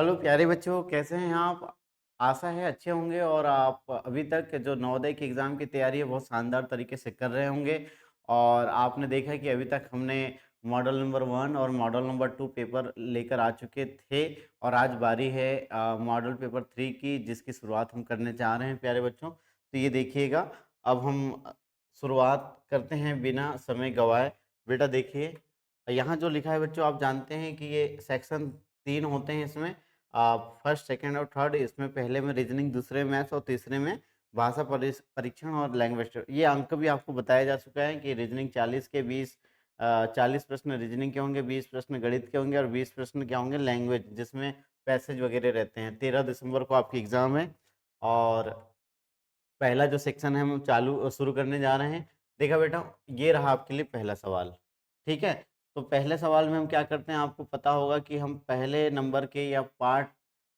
Hello प्यारे बच्चों, कैसे हैं आप? आशा है अच्छे होंगे और आप अभी तक जो नवोदय की एग्ज़ाम की तैयारी है बहुत शानदार तरीके से कर रहे होंगे। और आपने देखा कि अभी तक हमने मॉडल नंबर 1 और मॉडल नंबर 2 पेपर लेकर आ चुके थे। और आज बारी है मॉडल पेपर 3 की, जिसकी शुरुआत हम करने जा रहे हैं प्यारे बच्चों। तो ये देखिएगा, अब हम शुरुआत करते हैं बिना समय गंवाए। बेटा देखिए, यहाँ जो लिखा है बच्चों, आप जानते हैं कि ये सेक्शन 3 होते हैं इसमें। फर्स्ट, सेकंड और थर्ड। इसमें पहले में रीजनिंग, दूसरे में मैथ्स और तीसरे में भाषा परीक्षण और लैंग्वेज टेस्ट। ये अंक भी आपको बताया जा चुका है कि रीजनिंग 40 के 20 40 प्रश्न रीजनिंग के होंगे, 20 प्रश्न गणित के होंगे और 20 प्रश्न क्या होंगे, लैंग्वेज, जिसमें पैसेज वगैरह रहते हैं। 13 दिसंबर को आपकी एग्जाम है और पहला जो सेक्शन है हम चालू शुरू करने जा रहे हैं। देखा बेटा, ये रहा आपके लिए पहला सवाल। ठीक है, तो पहले सवाल में हम क्या करते हैं, आपको पता होगा कि हम पहले नंबर के या पार्ट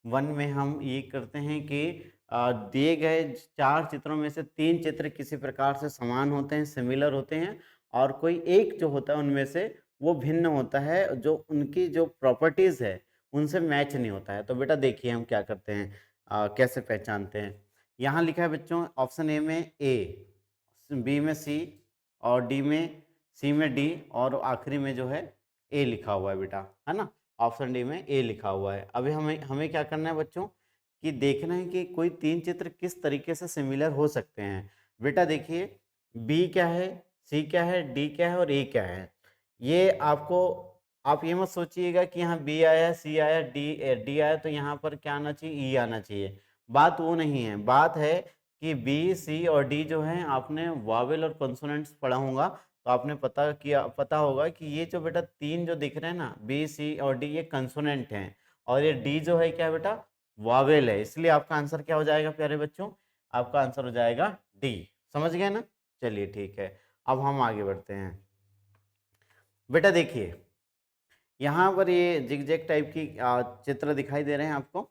1 में हम ये करते हैं कि दिए गए 4 चित्रों में से 3 चित्र किसी प्रकार से समान होते हैं, सिमिलर होते हैं, और कोई एक जो होता है उनमें से वो भिन्न होता है, जो उनकी जो प्रॉपर्टीज़ है उनसे मैच नहीं होता है। तो बेटा देखिए हम क्या करते हैं, कैसे पहचानते हैं। यहाँ लिखा है बच्चों, ऑप्शन ए में ए, बी में सी और डी में, सी में डी और आखिरी में जो है ए लिखा हुआ है बेटा, है ना। ऑप्शन डी में ए लिखा हुआ है। अभी हमें हमें क्या करना है बच्चों, कि देखना है कि कोई 3 चित्र किस तरीके से सिमिलर हो सकते हैं। बेटा देखिए, बी क्या है, सी क्या है, डी क्या है और ए क्या है। ये आपको, आप ये मत सोचिएगा कि यहाँ बी आया, सी आया, डी आया तो यहाँ पर क्या आना चाहिए, ई आना चाहिए। बात वो नहीं है, बात है कि बी, सी और डी जो है, आपने वावेल और कॉन्सोनेंट्स पढ़ा होगा तो आपने पता होगा कि ये जो बेटा 3 जो दिख रहे हैं ना, बी, सी और डी, ये कंसोनेंट हैं। और ये डी जो है क्या है बेटा, वावेल है। इसलिए आपका आंसर क्या हो जाएगा प्यारे बच्चों, आपका आंसर हो जाएगा डी। समझ गए ना? चलिए ठीक है, अब हम आगे बढ़ते हैं। बेटा देखिए, यहाँ पर ये जिगजैग टाइप की चित्र दिखाई दे रहे हैं आपको,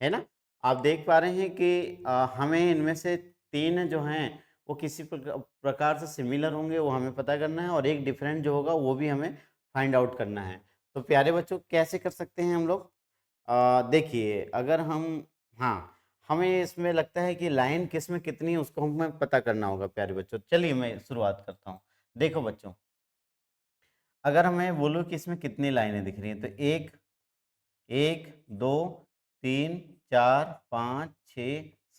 है ना। आप देख पा रहे हैं कि हमें इनमें से 3 जो हैं वो किसी प्रकार से सिमिलर होंगे, वो हमें पता करना है, और एक डिफरेंट जो होगा वो भी हमें फाइंड आउट करना है। तो प्यारे बच्चों कैसे कर सकते हैं हम लोग, देखिए अगर हम, हाँ, हमें इसमें लगता है कि लाइन किस में कितनी है उसको हमें पता करना होगा प्यारे बच्चों। चलिए मैं शुरुआत करता हूँ। देखो बच्चों, अगर हमें बोलूँ कि इसमें कितनी लाइनें दिख रही हैं, तो एक, एक, दो, तीन, चार, पाँच, छ,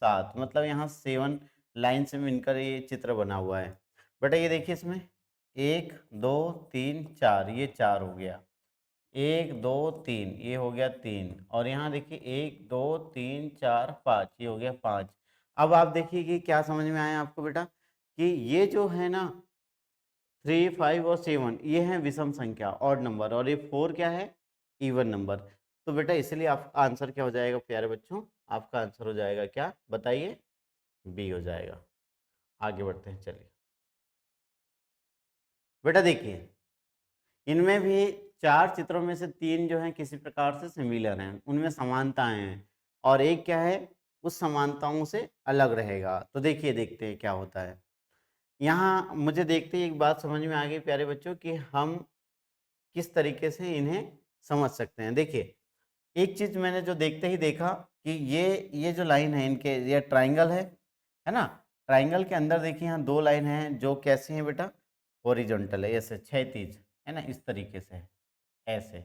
सात, मतलब यहाँ 7 लाइन से मिलकर ये चित्र बना हुआ है। बेटा ये देखिए, इसमें एक, दो, तीन, चार, ये 4 हो गया। एक, दो, तीन, ये हो गया 3। और यहाँ देखिए एक, दो, तीन, चार, 5, ये हो गया 5। अब आप देखिए कि क्या समझ में आया आपको बेटा, कि ये जो है ना 3, 5 और 7, ये हैं विषम संख्या, ऑड नंबर, और ये 4 क्या है, इवन नंबर। तो बेटा इसलिए आपका आंसर क्या हो जाएगा प्यारे बच्चों, आपका आंसर हो जाएगा क्या बताइए, बी हो जाएगा। आगे बढ़ते हैं, चलिए बेटा देखिए, इनमें भी 4 चित्रों में से 3 जो हैं किसी प्रकार से सिमिलर हैं, उनमें समानताएं हैं, और एक क्या है, उस समानताओं से अलग रहेगा। तो देखिए, देखते हैं क्या होता है। यहाँ मुझे देखते ही एक बात समझ में आ गई प्यारे बच्चों, कि हम किस तरीके से इन्हें समझ सकते हैं। देखिए, एक चीज मैंने जो देखते ही देखा कि ये जो लाइन है इनके, ये ट्राइंगल है ना। ट्राइंगल के अंदर देखिए यहाँ 2 लाइन हैं जो कैसी हैं बेटा, हॉरिजॉन्टल है, ऐसे क्षैतिज, है ना, इस तरीके से है, ऐसे।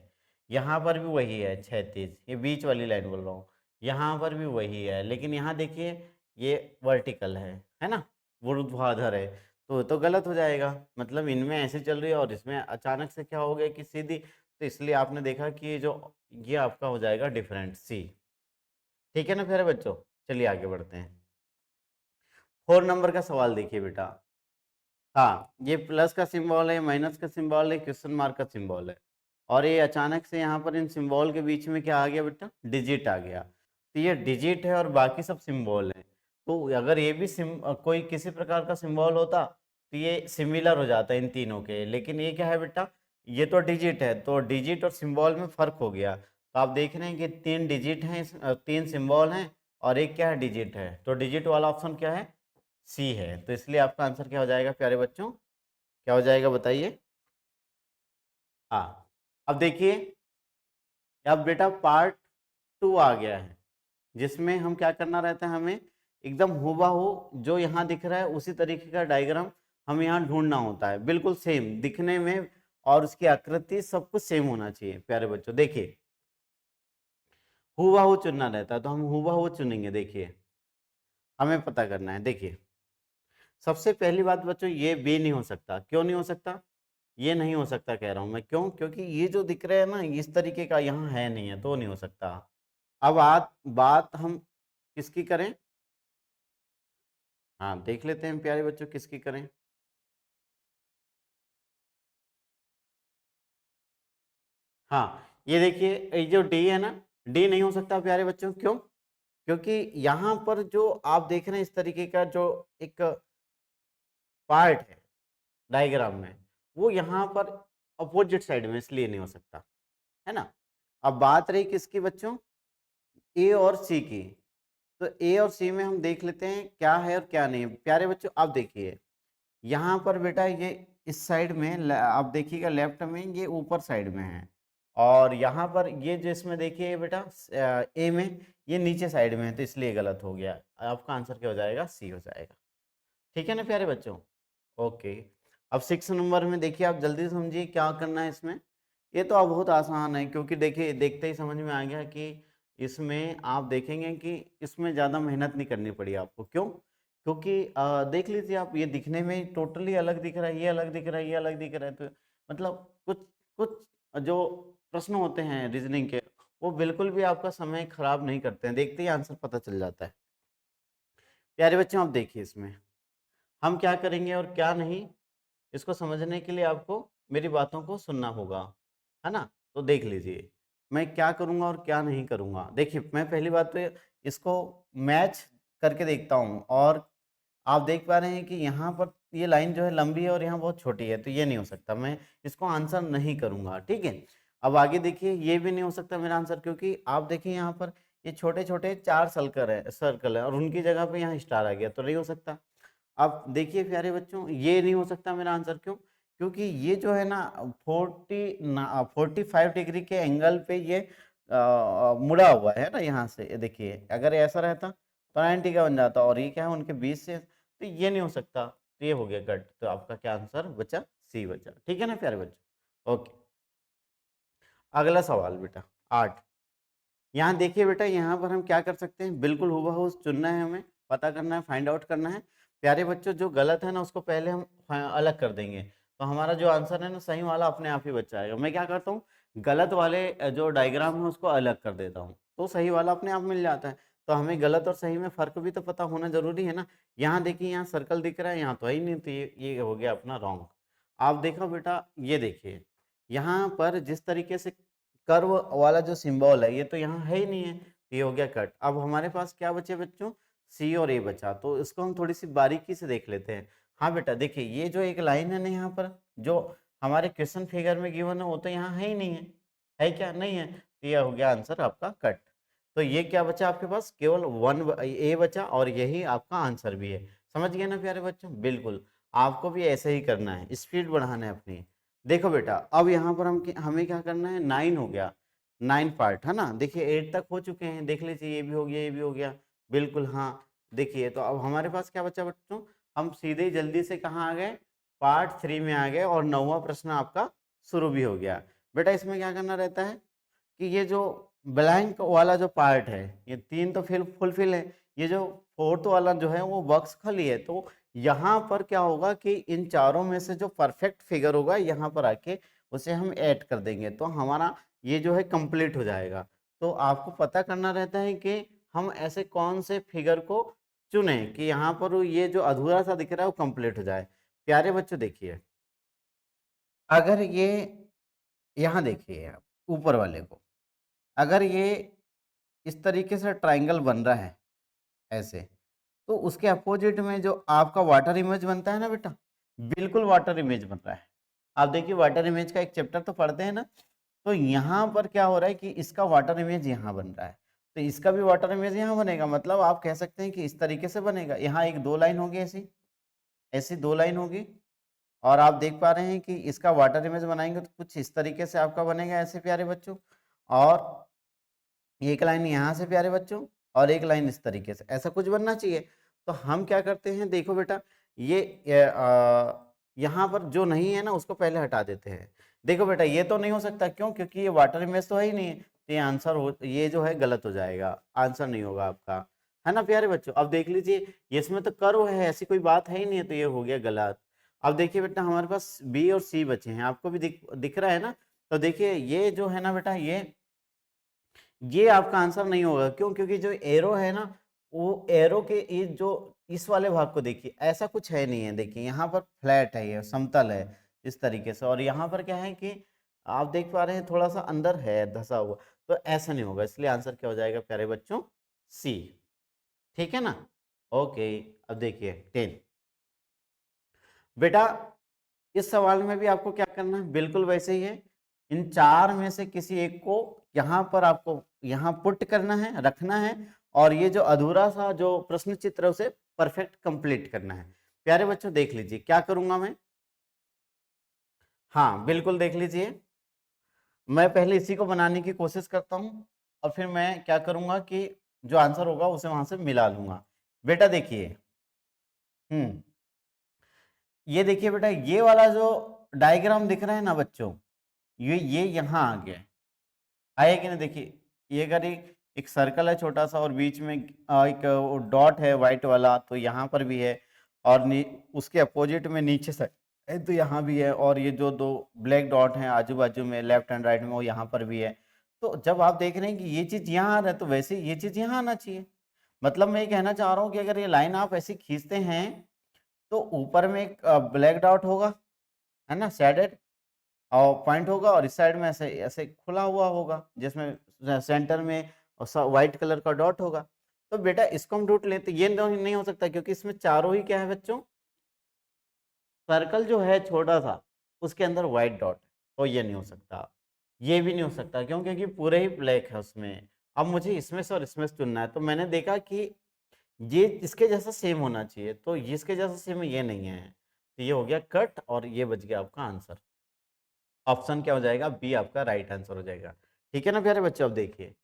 यहाँ पर भी वही है, क्षैतिज, ये बीच वाली लाइन बोल रहा हूँ। यहाँ पर भी वही है, लेकिन यहाँ देखिए ये वर्टिकल है ना, ऊर्ध्वाधर है। तो गलत हो जाएगा, मतलब इनमें ऐसे चल रही है और इसमें अचानक से क्या हो गया कि सीधी। तो इसलिए आपने देखा कि ये आपका हो जाएगा डिफरेंट, सी। ठीक है ना फिर बच्चों, चलिए आगे बढ़ते हैं। 4 नंबर का सवाल देखिए बेटा। हाँ, ये प्लस का सिंबल है, माइनस का सिंबल है, क्वेश्चन मार्क का सिंबल है, और ये अचानक से यहाँ पर इन सिंबल के बीच में क्या आ गया बेटा, डिजिट आ गया। तो ये डिजिट है और बाकी सब सिंबल है। तो अगर ये भी कोई किसी प्रकार का सिंबल होता तो ये सिमिलर हो जाता इन तीनों के, लेकिन ये क्या है बेटा, ये तो डिजिट है, तो डिजिट और सिंबल में फर्क हो गया। तो आप देख रहे हैं कि 3 डिजिट हैं, 3 सिंबल हैं और एक क्या है, डिजिट है। तो डिजिट वाला ऑप्शन क्या है, सी है। तो इसलिए आपका आंसर क्या हो जाएगा प्यारे बच्चों, क्या हो जाएगा बताइए। हाँ, अब देखिए, अब बेटा पार्ट टू आ गया है, जिसमें हम क्या करना रहता है, हमें एकदम हूबहू जो यहाँ दिख रहा है उसी तरीके का डायग्राम हमें यहाँ ढूंढना होता है, बिल्कुल सेम दिखने में, और उसकी आकृति सब कुछ सेम होना चाहिए। प्यारे बच्चों देखिए, हूबहू चुनना रहता है, तो हम हूबहू चुनेंगे। देखिए हमें पता करना है। देखिए सबसे पहली बात बच्चों, ये बी नहीं हो सकता। क्यों नहीं हो सकता? ये नहीं हो सकता कह रहा हूं मैं, क्यों? क्योंकि ये जो दिख रहा है ना इस तरीके का यहाँ है नहीं है, तो नहीं हो सकता। अब बात हम किसकी करें? हाँ देख लेते हैं प्यारे बच्चों, किसकी करें। हाँ ये देखिए, ये जो डी है ना, डी नहीं हो सकता प्यारे बच्चों। क्यों? क्योंकि यहाँ पर जो आप देख रहे हैं इस तरीके का जो एक पार्ट है डायग्राम में, वो यहाँ पर अपोजिट साइड में, इसलिए नहीं हो सकता, है ना। अब बात रही किसकी बच्चों? ए और सी की। तो ए और सी में हम देख लेते हैं क्या है और क्या नहीं है। प्यारे बच्चों आप देखिए, यहाँ पर बेटा ये इस साइड में आप देखिएगा लेफ्ट में, ये ऊपर साइड में है, और यहाँ पर ये जो इसमें देखिए बेटा ए में, ये नीचे साइड में है, तो इसलिए गलत हो गया। आपका आंसर क्या हो जाएगा? सी हो जाएगा। ठीक है ना प्यारे बच्चों? ओके। अब 6 नंबर में देखिए, आप जल्दी से समझिए क्या करना है इसमें। ये तो अब बहुत आसान है, क्योंकि देखिए देखते ही समझ में आ गया कि इसमें आप देखेंगे कि इसमें ज़्यादा मेहनत नहीं करनी पड़ी आपको। क्यों? क्योंकि देख लीजिए आप, ये दिखने में टोटली अलग दिख रहा है, ये अलग दिख रहा है, ये अलग दिख रहा है, तो मतलब कुछ कुछ जो प्रश्न होते हैं रीजनिंग के, वो बिल्कुल भी आपका समय खराब नहीं करते हैं, देखते ही आंसर पता चल जाता है। प्यारे बच्चों आप देखिए, इसमें हम क्या करेंगे और क्या नहीं, इसको समझने के लिए आपको मेरी बातों को सुनना होगा, है ना। तो देख लीजिए मैं क्या करूंगा और क्या नहीं करूंगा। देखिए मैं पहली बात तो इसको मैच करके देखता हूँ, और आप देख पा रहे हैं कि यहाँ पर ये लाइन जो है लंबी है और यहाँ बहुत छोटी है, तो ये नहीं हो सकता, मैं इसको आंसर नहीं करूंगा। ठीक है। अब आगे देखिए, ये भी नहीं हो सकता मेरा आंसर, क्योंकि आप देखिए यहाँ पर ये छोटे छोटे 4 सर्कल है और उनकी जगह पे यहाँ स्टार आ गया, तो नहीं हो सकता। अब देखिए प्यारे बच्चों, ये नहीं हो सकता मेरा आंसर। क्यों? क्योंकि ये जो है ना 45 डिग्री के एंगल पे ये मुड़ा हुआ है ना यहाँ से। ये देखिए, अगर ऐसा रहता तो 90 का बन जाता, और ये क्या है उनके बीच से, तो ये नहीं हो सकता, तो ये हो गया कट। तो आपका क्या आंसर बचा? सी बचा। ठीक है ना प्यारे बच्चों? ओके। अगला सवाल बेटा 8। यहाँ देखिए बेटा, यहाँ पर हम क्या कर सकते हैं, बिल्कुल हूबहू चुनना है, हमें पता करना है, फाइंड आउट करना है। प्यारे बच्चों जो गलत है ना उसको पहले हम अलग कर देंगे, तो हमारा जो आंसर है ना सही वाला अपने आप ही बच जाएगा। मैं क्या करता हूँ, गलत वाले जो डायग्राम है उसको अलग कर देता हूँ, तो सही वाला अपने आप मिल जाता है। तो हमें गलत और सही में फर्क भी तो पता होना जरूरी है ना। यहाँ देखिए, यहाँ सर्कल दिख रहा है, यहाँ तो है ही नहीं, तो ये हो गया अपना रॉन्ग। आप देखो बेटा, ये देखिए यहाँ पर जिस तरीके से कर्व वाला जो सिंबल है, ये तो यहाँ है ही नहीं है, तो ये हो गया कट। अब हमारे पास क्या बचे बच्चों? सी और ए बचा, तो इसको हम थोड़ी सी बारीकी से देख लेते हैं। हाँ बेटा देखिए, ये जो एक लाइन है ना यहाँ पर, जो हमारे क्वेश्चन फिगर में गिवन है, वो तो यहाँ है ही नहीं है क्या? नहीं है, तो ये हो गया आंसर आपका कट। तो ये क्या बचा आपके पास? केवल वन ए बचा, और यही आपका आंसर भी है। समझ गए ना प्यारे बच्चों? बिल्कुल आपको भी ऐसे ही करना है, स्पीड बढ़ाना है अपनी। देखो बेटा, अब यहाँ पर हमें क्या करना है, 9 हो गया, 9 पार्ट है ना। देखिए 8 तक हो चुके हैं, देख लीजिए, ये भी हो गया, ये भी हो गया, बिल्कुल हाँ। देखिए तो अब हमारे पास क्या बचा बच्चों, हम सीधे जल्दी से कहाँ आ गए, पार्ट 3 में आ गए, और 9वां प्रश्न आपका शुरू भी हो गया। बेटा इसमें क्या करना रहता है कि ये जो ब्लैंक वाला जो पार्ट है, ये 3 तो फिल फुलफिल है, ये जो फोर्थ वाला जो है वो बॉक्स खाली है, तो यहाँ पर क्या होगा कि इन चारों में से जो परफेक्ट फिगर होगा यहाँ पर आके उसे हम ऐड कर देंगे, तो हमारा ये जो है कंप्लीट हो जाएगा। तो आपको पता करना रहता है कि हम ऐसे कौन से फिगर को चुने कि यहाँ पर ये जो अधूरा सा दिख रहा है वो कंप्लीट हो जाए। प्यारे बच्चों देखिए, अगर ये यहाँ देखिए आप ऊपर वाले को, अगर ये इस तरीके से ट्राइंगल बन रहा है ऐसे, तो उसके अपोजिट में जो आपका वाटर इमेज बनता है ना बेटा, बिल्कुल वाटर इमेज बन रहा है। आप देखिए वाटर इमेज का एक चैप्टर तो पढ़ते हैं ना, तो यहाँ पर क्या हो रहा है कि इसका वाटर इमेज यहाँ बन रहा है, तो इसका भी वाटर इमेज यहाँ बनेगा। मतलब आप कह सकते हैं कि इस तरीके से बनेगा। यहाँ एक दो लाइन होगी, ऐसी ऐसी दो लाइन होगी, और आप देख पा रहे हैं कि इसका वाटर इमेज बनाएंगे तो कुछ इस तरीके से आपका बनेगा ऐसे प्यारे बच्चों। और एक लाइन यहाँ से प्यारे बच्चों और एक लाइन इस तरीके से, ऐसा कुछ बनना चाहिए। तो हम क्या करते हैं, देखो बेटा ये यहाँ पर जो नहीं है ना उसको पहले हटा देते हैं। देखो बेटा ये तो नहीं हो सकता, क्यों? क्योंकि ये वाटर इमेज तो है ही नहीं है, तो ये आंसर हो, ये जो है गलत हो जाएगा, आंसर नहीं होगा आपका, है ना प्यारे बच्चों। अब देख लीजिए इसमें तो कर्व है, ऐसी कोई बात है ही नहीं है, तो ये हो गया गलत। अब देखिए बेटा हमारे पास बी और सी बचे हैं, आपको भी दिख रहा है ना। तो देखिए ये जो है ना बेटा ये आपका आंसर नहीं होगा, क्यों? क्योंकि जो एरो है ना, वो एरो के जो इस वाले भाग को देखिए, ऐसा कुछ है नहीं है। देखिए यहाँ पर फ्लैट है, ये समतल है इस तरीके से, और यहाँ पर क्या है कि आप देख पा रहे हैं थोड़ा सा अंदर है धसा हुआ, तो ऐसा नहीं होगा, इसलिए आंसर क्या हो जाएगा प्यारे बच्चों? सी। ठीक है ना? ओके। अब देखिए 10 बेटा, इस सवाल में भी आपको क्या करना है, बिल्कुल वैसे ही है। इन चार में से किसी एक को यहाँ पर आपको यहाँ पुट करना है, रखना है, और ये जो अधूरा सा जो प्रश्न चित्र है उसे परफेक्ट कंप्लीट करना है। प्यारे बच्चों देख लीजिए क्या करूंगा मैं। हाँ बिल्कुल देख लीजिए, मैं पहले इसी को बनाने की कोशिश करता हूँ, और फिर मैं क्या करूंगा कि जो आंसर होगा उसे वहां से मिला लूंगा। बेटा देखिए, हम्म, ये देखिए बेटा, ये वाला जो डायग्राम दिख रहा है ना बच्चों, ये यहाँ आ गया, आया कि नहीं? देखिए ये अगर एक सर्कल है छोटा सा, और बीच में एक डॉट है व्हाइट वाला, तो यहाँ पर भी है, और उसके अपोजिट में नीचे से है तो यहाँ भी है, और ये जो दो ब्लैक डॉट हैं आजू बाजू में लेफ्ट एंड राइट में, वो यहाँ पर भी है। तो जब आप देख रहे हैं कि ये चीज यहाँ आ रहा है, तो वैसे ये चीज यहाँ आना चाहिए। मतलब मैं ये कहना चाह रहा हूँ कि अगर ये लाइन आप ऐसी खींचते हैं, तो ऊपर में एक ब्लैक डॉट होगा, है ना, शेडेड, और पॉइंट होगा, और इस साइड में ऐसे ऐसे खुला हुआ होगा, जिसमें सेंटर में व्हाइट कलर का डॉट होगा। तो बेटा इसको हम ढूंढ लेते, ये नहीं हो सकता, क्योंकि इसमें चारों ही क्या है बच्चों, सर्कल जो है छोटा सा, उसके अंदर व्हाइट डॉट, तो ये नहीं हो सकता। ये भी नहीं हो सकता, क्यों? क्योंकि पूरे ही ब्लैक है उसमें। अब मुझे इसमें से और इसमें से चुनना है, तो मैंने देखा कि ये इसके जैसा सेम होना चाहिए, तो इसके जैसा सेम ये नहीं है, तो ये हो गया कट, और ये बच गया आपका आंसर। ऑप्शन क्या हो जाएगा? बी आपका राइट आंसर हो जाएगा। ठीक है ना प्यारे बच्चों? अब देखिए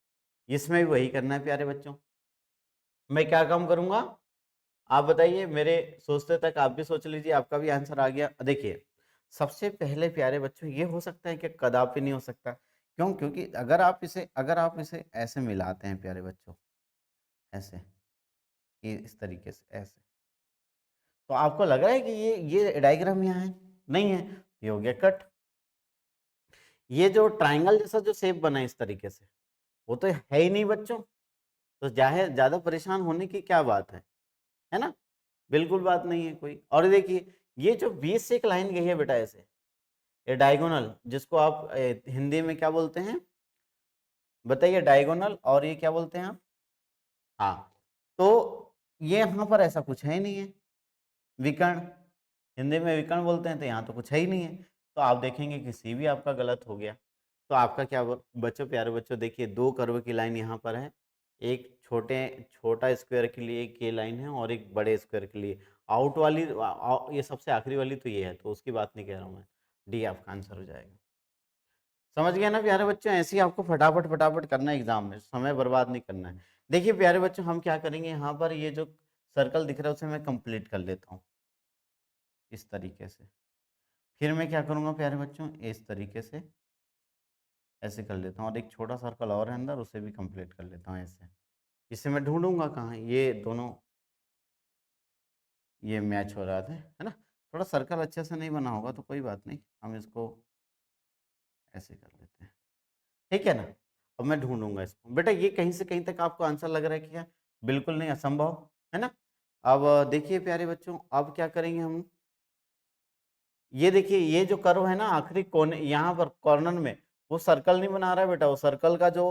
इसमें भी वही करना है प्यारे बच्चों। मैं क्या काम करूंगा आप बताइए, मेरे सोचते तक आप भी सोच लीजिए, आपका भी आंसर आ गया। देखिए सबसे पहले प्यारे बच्चों, ये हो सकता है कि कदापि नहीं हो सकता, क्यों? क्योंकि अगर आप इसे ऐसे मिलाते हैं प्यारे बच्चों, ऐसे, ये इस तरीके से ऐसे, तो आपको लग रहा है कि ये डायग्राम यहाँ है, नहीं है, ये हो गया कट। ये जो ट्राइंगल जैसा जो शेप बना है इस तरीके से, वो तो है ही नहीं बच्चों, तो ज्यादा परेशान होने की क्या बात है ना? बिल्कुल बात नहीं है कोई। और देखिए ये जो बीच से एक लाइन गई है बेटा ऐसे, ये डायगोनल, जिसको आप हिंदी में क्या बोलते हैं बताइए? डायगोनल, और ये क्या बोलते हैं आप? हाँ, तो ये यहाँ पर ऐसा कुछ है ही नहीं है, विकर्ण, हिंदी में विकर्ण बोलते हैं, तो यहाँ तो कुछ है ही नहीं है। तो आप देखेंगे कि सी भी आपका गलत हो गया। तो आपका क्या बच्चों, प्यारे बच्चों, देखिए दो कर्व की लाइन यहाँ पर है, एक छोटा स्क्वायर के लिए एक ये लाइन है, और एक बड़े स्क्वायर के लिए। आउट वाली ये सबसे आखिरी वाली तो ये है, तो उसकी बात नहीं कह रहा हूँ मैं, डी आपका आंसर हो जाएगा। समझ गया ना प्यारे बच्चों? ऐसे ही आपको फटाफट फटाफट करना है, एग्जाम में समय बर्बाद नहीं करना है। देखिए प्यारे बच्चों, हम क्या करेंगे, यहाँ पर ये जो सर्कल दिख रहा है उसे मैं कंप्लीट कर लेता हूँ इस तरीके से। फिर मैं क्या करूँगा प्यारे बच्चों, इस तरीके से ऐसे कर लेता हूँ, और एक छोटा सर्कल और है अंदर, उसे भी कंप्लीट कर लेता हूँ ऐसे। इसे मैं ढूंढूंगा कहाँ, ये दोनों ये मैच हो रहा था, है ना? थोड़ा सर्कल अच्छे से नहीं बना होगा तो कोई बात नहीं, हम इसको ऐसे कर लेते हैं। ठीक है ना? अब मैं ढूंढूंगा इसको। बेटा ये कहीं से कहीं तक आपको आंसर लग रहा है कि क्या? बिल्कुल नहीं, असंभव, है ना? अब देखिए प्यारे बच्चों, अब क्या करेंगे हम, ये देखिए ये जो कर्व है ना आखिरी कोने यहाँ पर कॉर्नर में, वो सर्कल नहीं बना रहा है बेटा, वो सर्कल का जो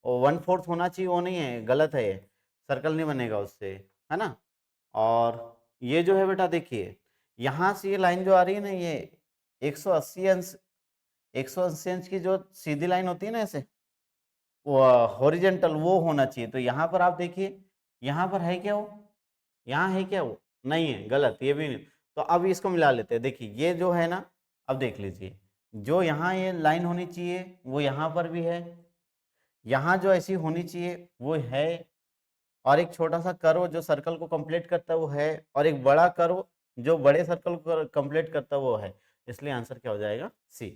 1/4 होना चाहिए वो नहीं है, गलत है ये, सर्कल नहीं बनेगा उससे, है ना? और ये जो है बेटा देखिए, यहाँ से ये लाइन जो आ रही है ना, ये 180 अंश, 180 अंश की जो सीधी लाइन होती है ना ऐसे, वो हॉरिजेंटल वो होना चाहिए। तो यहाँ पर आप देखिए, यहाँ पर है क्या वो, यहाँ है क्या वो, नहीं है, गलत, ये भी नहीं। तो अब इसको मिला लेते हैं। देखिए ये जो है ना, अब देख लीजिए, जो यहाँ ये लाइन होनी चाहिए वो यहाँ पर भी है, यहाँ जो ऐसी होनी चाहिए वो है, और एक छोटा सा कर्व जो सर्कल को कंप्लीट करता है वो है, और एक बड़ा कर्व जो बड़े सर्कल को कंप्लीट करता है वो है। इसलिए आंसर क्या हो जाएगा? सी।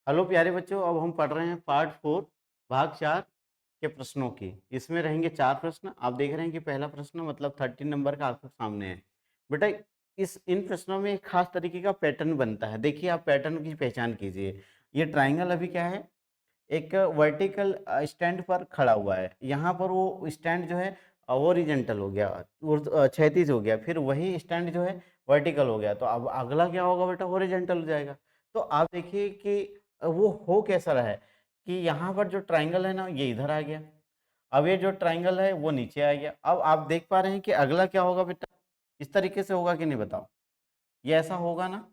हेलो प्यारे बच्चों, अब हम पढ़ रहे हैं पार्ट 4 भाग 4 के प्रश्नों की। इसमें रहेंगे 4 प्रश्न। आप देख रहे हैं कि पहला प्रश्न मतलब 13 नंबर का आपके सामने है। बेटा इस इन प्रश्नों में एक खास तरीके का पैटर्न बनता है। देखिए आप पैटर्न की पहचान कीजिए। ये ट्राइंगल अभी क्या है, एक वर्टिकल स्टैंड पर खड़ा हुआ है। यहाँ पर वो स्टैंड जो है ओरिजेंटल हो गया, क्षैतिज हो गया, फिर वही स्टैंड जो है वर्टिकल हो गया। तो अब अगला क्या होगा बेटा? ओरिजेंटल हो जाएगा। तो आप देखिए कि वो हो कैसा रहा है कि यहाँ पर जो ट्राइंगल है ना ये इधर आ गया, अब ये जो ट्राइंगल है वो नीचे आ गया। अब आप देख पा रहे हैं कि अगला क्या होगा बेटा? इस तरीके से होगा कि नहीं बताओ? ये ऐसा होगा ना?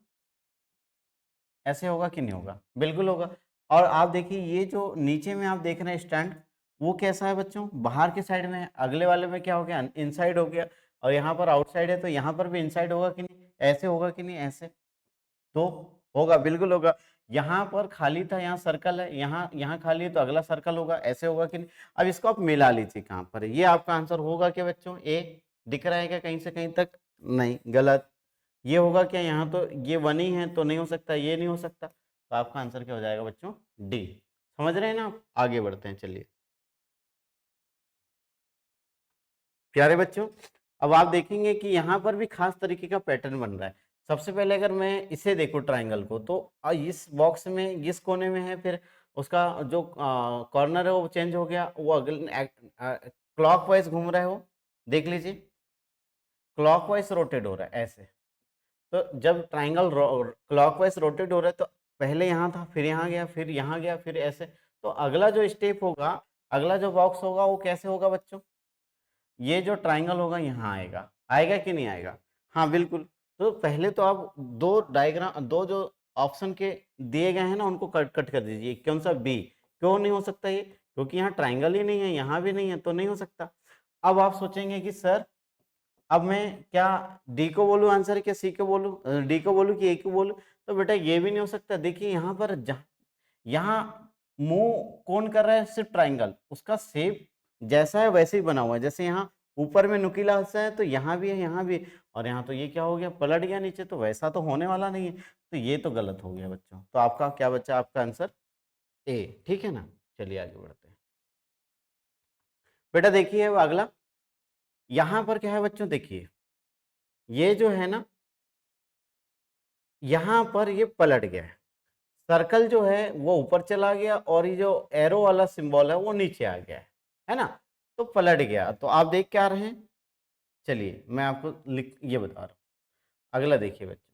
ऐसे होगा कि नहीं होगा? बिल्कुल होगा। और आप देखिए ये जो नीचे में आप देख रहे हैं स्टैंड, वो कैसा है बच्चों? बाहर के साइड में है। अगले वाले में क्या हो गया? इनसाइड हो गया। और यहाँ पर आउटसाइड है तो यहाँ पर भी इनसाइड होगा कि नहीं? ऐसे होगा कि नहीं? ऐसे तो होगा, बिल्कुल होगा। यहाँ पर खाली था, यहाँ सर्कल है, यहाँ यहाँ खाली है तो अगला सर्कल होगा। ऐसे होगा कि नहीं? अब इसको आप मिला लीजिए कहाँ पर है। ये आपका आंसर होगा क्या बच्चों? ए दिख रहा है क्या कहीं से कहीं तक? नहीं, गलत। ये होगा क्या? यहाँ तो ये वन ही है तो नहीं हो सकता, ये नहीं हो सकता। तो आपका आंसर क्या हो जाएगा बच्चों? डी। समझ रहे हैं ना आप? आगे बढ़ते हैं, चलिए प्यारे बच्चों। अब आप देखेंगे कि यहाँ पर भी खास तरीके का पैटर्न बन रहा है। सबसे पहले अगर मैं इसे देखूं ट्राइंगल को, तो इस बॉक्स में इस कोने में है, फिर उसका जो कॉर्नर है वो चेंज हो गया, वो अगले क्लॉकवाइज घूम रहा है। वो देख लीजिए, क्लॉकवाइज रोटेट हो रहा है ऐसे। तो जब ट्राइंगल क्लॉकवाइज रोटेट हो रहा है तो पहले यहाँ था, फिर यहाँ गया, फिर यहाँ गया, फिर ऐसे। तो अगला जो स्टेप होगा, अगला जो बॉक्स होगा वो कैसे होगा बच्चों? ये जो ट्राइंगल होगा यहाँ आएगा। आएगा कि नहीं आएगा? हाँ बिल्कुल। तो पहले तो आप दो डायग्राम, दो जो ऑप्शन के दिए गए हैं ना उनको कट कट कर दीजिए। कौन सा? बी। क्यों नहीं हो सकता ये? क्योंकि यहाँ ट्राइंगल ही नहीं है, यहाँ भी नहीं है, तो नहीं हो सकता। अब आप सोचेंगे कि सर अब मैं क्या डी को बोलूं आंसर, क्या सी को बोलूं, डी को बोलूं कि ए को बोलूं? तो बेटा ये भी नहीं हो सकता। देखिए यहाँ पर यहाँ मूव कौन कर रहा है? सिर्फ ट्राइंगल। उसका शेप जैसा है वैसे ही बना हुआ है। जैसे यहाँ ऊपर में नुकीला हिस्सा है तो यहाँ भी है, यहाँ भी है। और यहाँ तो ये क्या हो गया? पलट गया नीचे। तो वैसा तो होने वाला नहीं है। तो ये तो गलत हो गया बच्चों। तो आपका क्या बच्चा? आपका आंसर ए। ठीक है ना? चलिए आगे बढ़ते हैं। बेटा देखिए अब अगला, यहाँ पर क्या है बच्चों? देखिए ये जो है ना, यहाँ पर ये पलट गया है। सर्कल जो है वो ऊपर चला गया और ये जो एरो वाला सिंबल है वो नीचे आ गया है ना? तो पलट गया। तो आप देख क्या रहे हैं? चलिए मैं आपको लिख ये बता रहा हूँ। अगला देखिए बच्चों,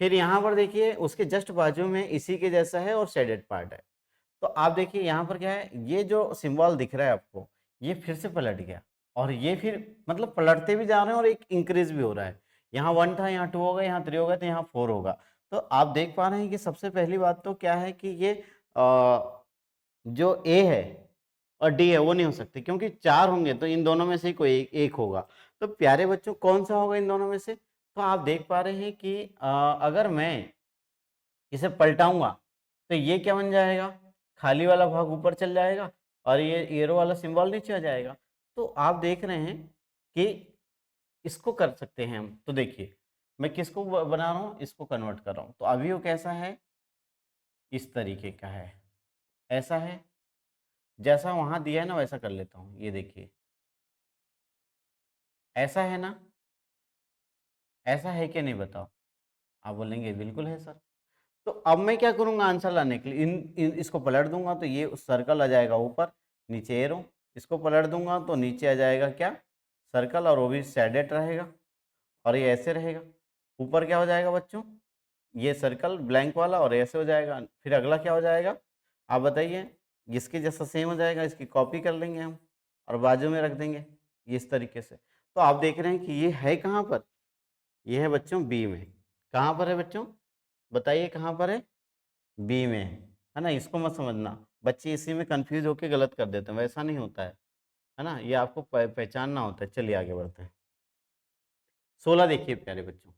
फिर यहाँ पर देखिए उसके जस्ट बाजू में इसी के जैसा है और शेडेड पार्ट है। तो आप देखिए यहाँ पर क्या है? ये जो सिंबल दिख रहा है आपको, ये फिर से पलट गया। और ये फिर मतलब पलटते भी जा रहे हैं और एक इंक्रीज भी हो रहा है। यहाँ 1 था, यहाँ 2 होगा, यहाँ 3 होगा, तो यहाँ 4 होगा। तो आप देख पा रहे हैं कि सबसे पहली बात तो क्या है कि ये जो ए है और डी है वो नहीं हो सकते, क्योंकि 4 होंगे तो इन दोनों में से ही कोई एक होगा। तो प्यारे बच्चों कौन सा होगा इन दोनों में से? तो आप देख पा रहे हैं कि अगर मैं इसे पलटाऊंगा तो ये क्या बन जाएगा? खाली वाला भाग ऊपर चल जाएगा और ये एरो वाला सिंबल नीचे आ जाएगा। तो आप देख रहे हैं कि इसको कर सकते हैं हम। तो देखिए मैं किसको बना रहा हूँ, इसको कन्वर्ट कर रहा हूँ। तो अभी वो कैसा है? इस तरीके का है, ऐसा है। जैसा वहां दिया है ना वैसा कर लेता हूँ। ये देखिए ऐसा है ना? ऐसा है कि नहीं बताओ? आप बोलेंगे बिल्कुल है सर। तो अब मैं क्या करूंगा आंसर लाने के लिए? इसको पलट दूंगा तो ये सर्कल आ जाएगा ऊपर, नीचे एरो। इसको पलट दूंगा तो नीचे आ जाएगा क्या? सर्कल, और वो भी शेडेड रहेगा। और ये ऐसे रहेगा। ऊपर क्या हो जाएगा बच्चों? ये सर्कल ब्लैंक वाला, और ऐसे हो जाएगा। फिर अगला क्या हो जाएगा? आप बताइए। इसके जैसा सेम हो जाएगा, इसकी कॉपी कर लेंगे हम और बाजू में रख देंगे ये इस तरीके से। तो आप देख रहे हैं कि ये है कहाँ पर? ये है बच्चों बी में। कहाँ पर है बच्चों? बताइए कहाँ पर है? बी में है ना? इसको मत समझना, बच्चे इसी में कंफ्यूज होकर गलत कर देते हैं। वैसा नहीं होता है ना? ये आपको पहचानना होता है। चलिए आगे बढ़ते हैं। 16 देखिए प्यारे बच्चों।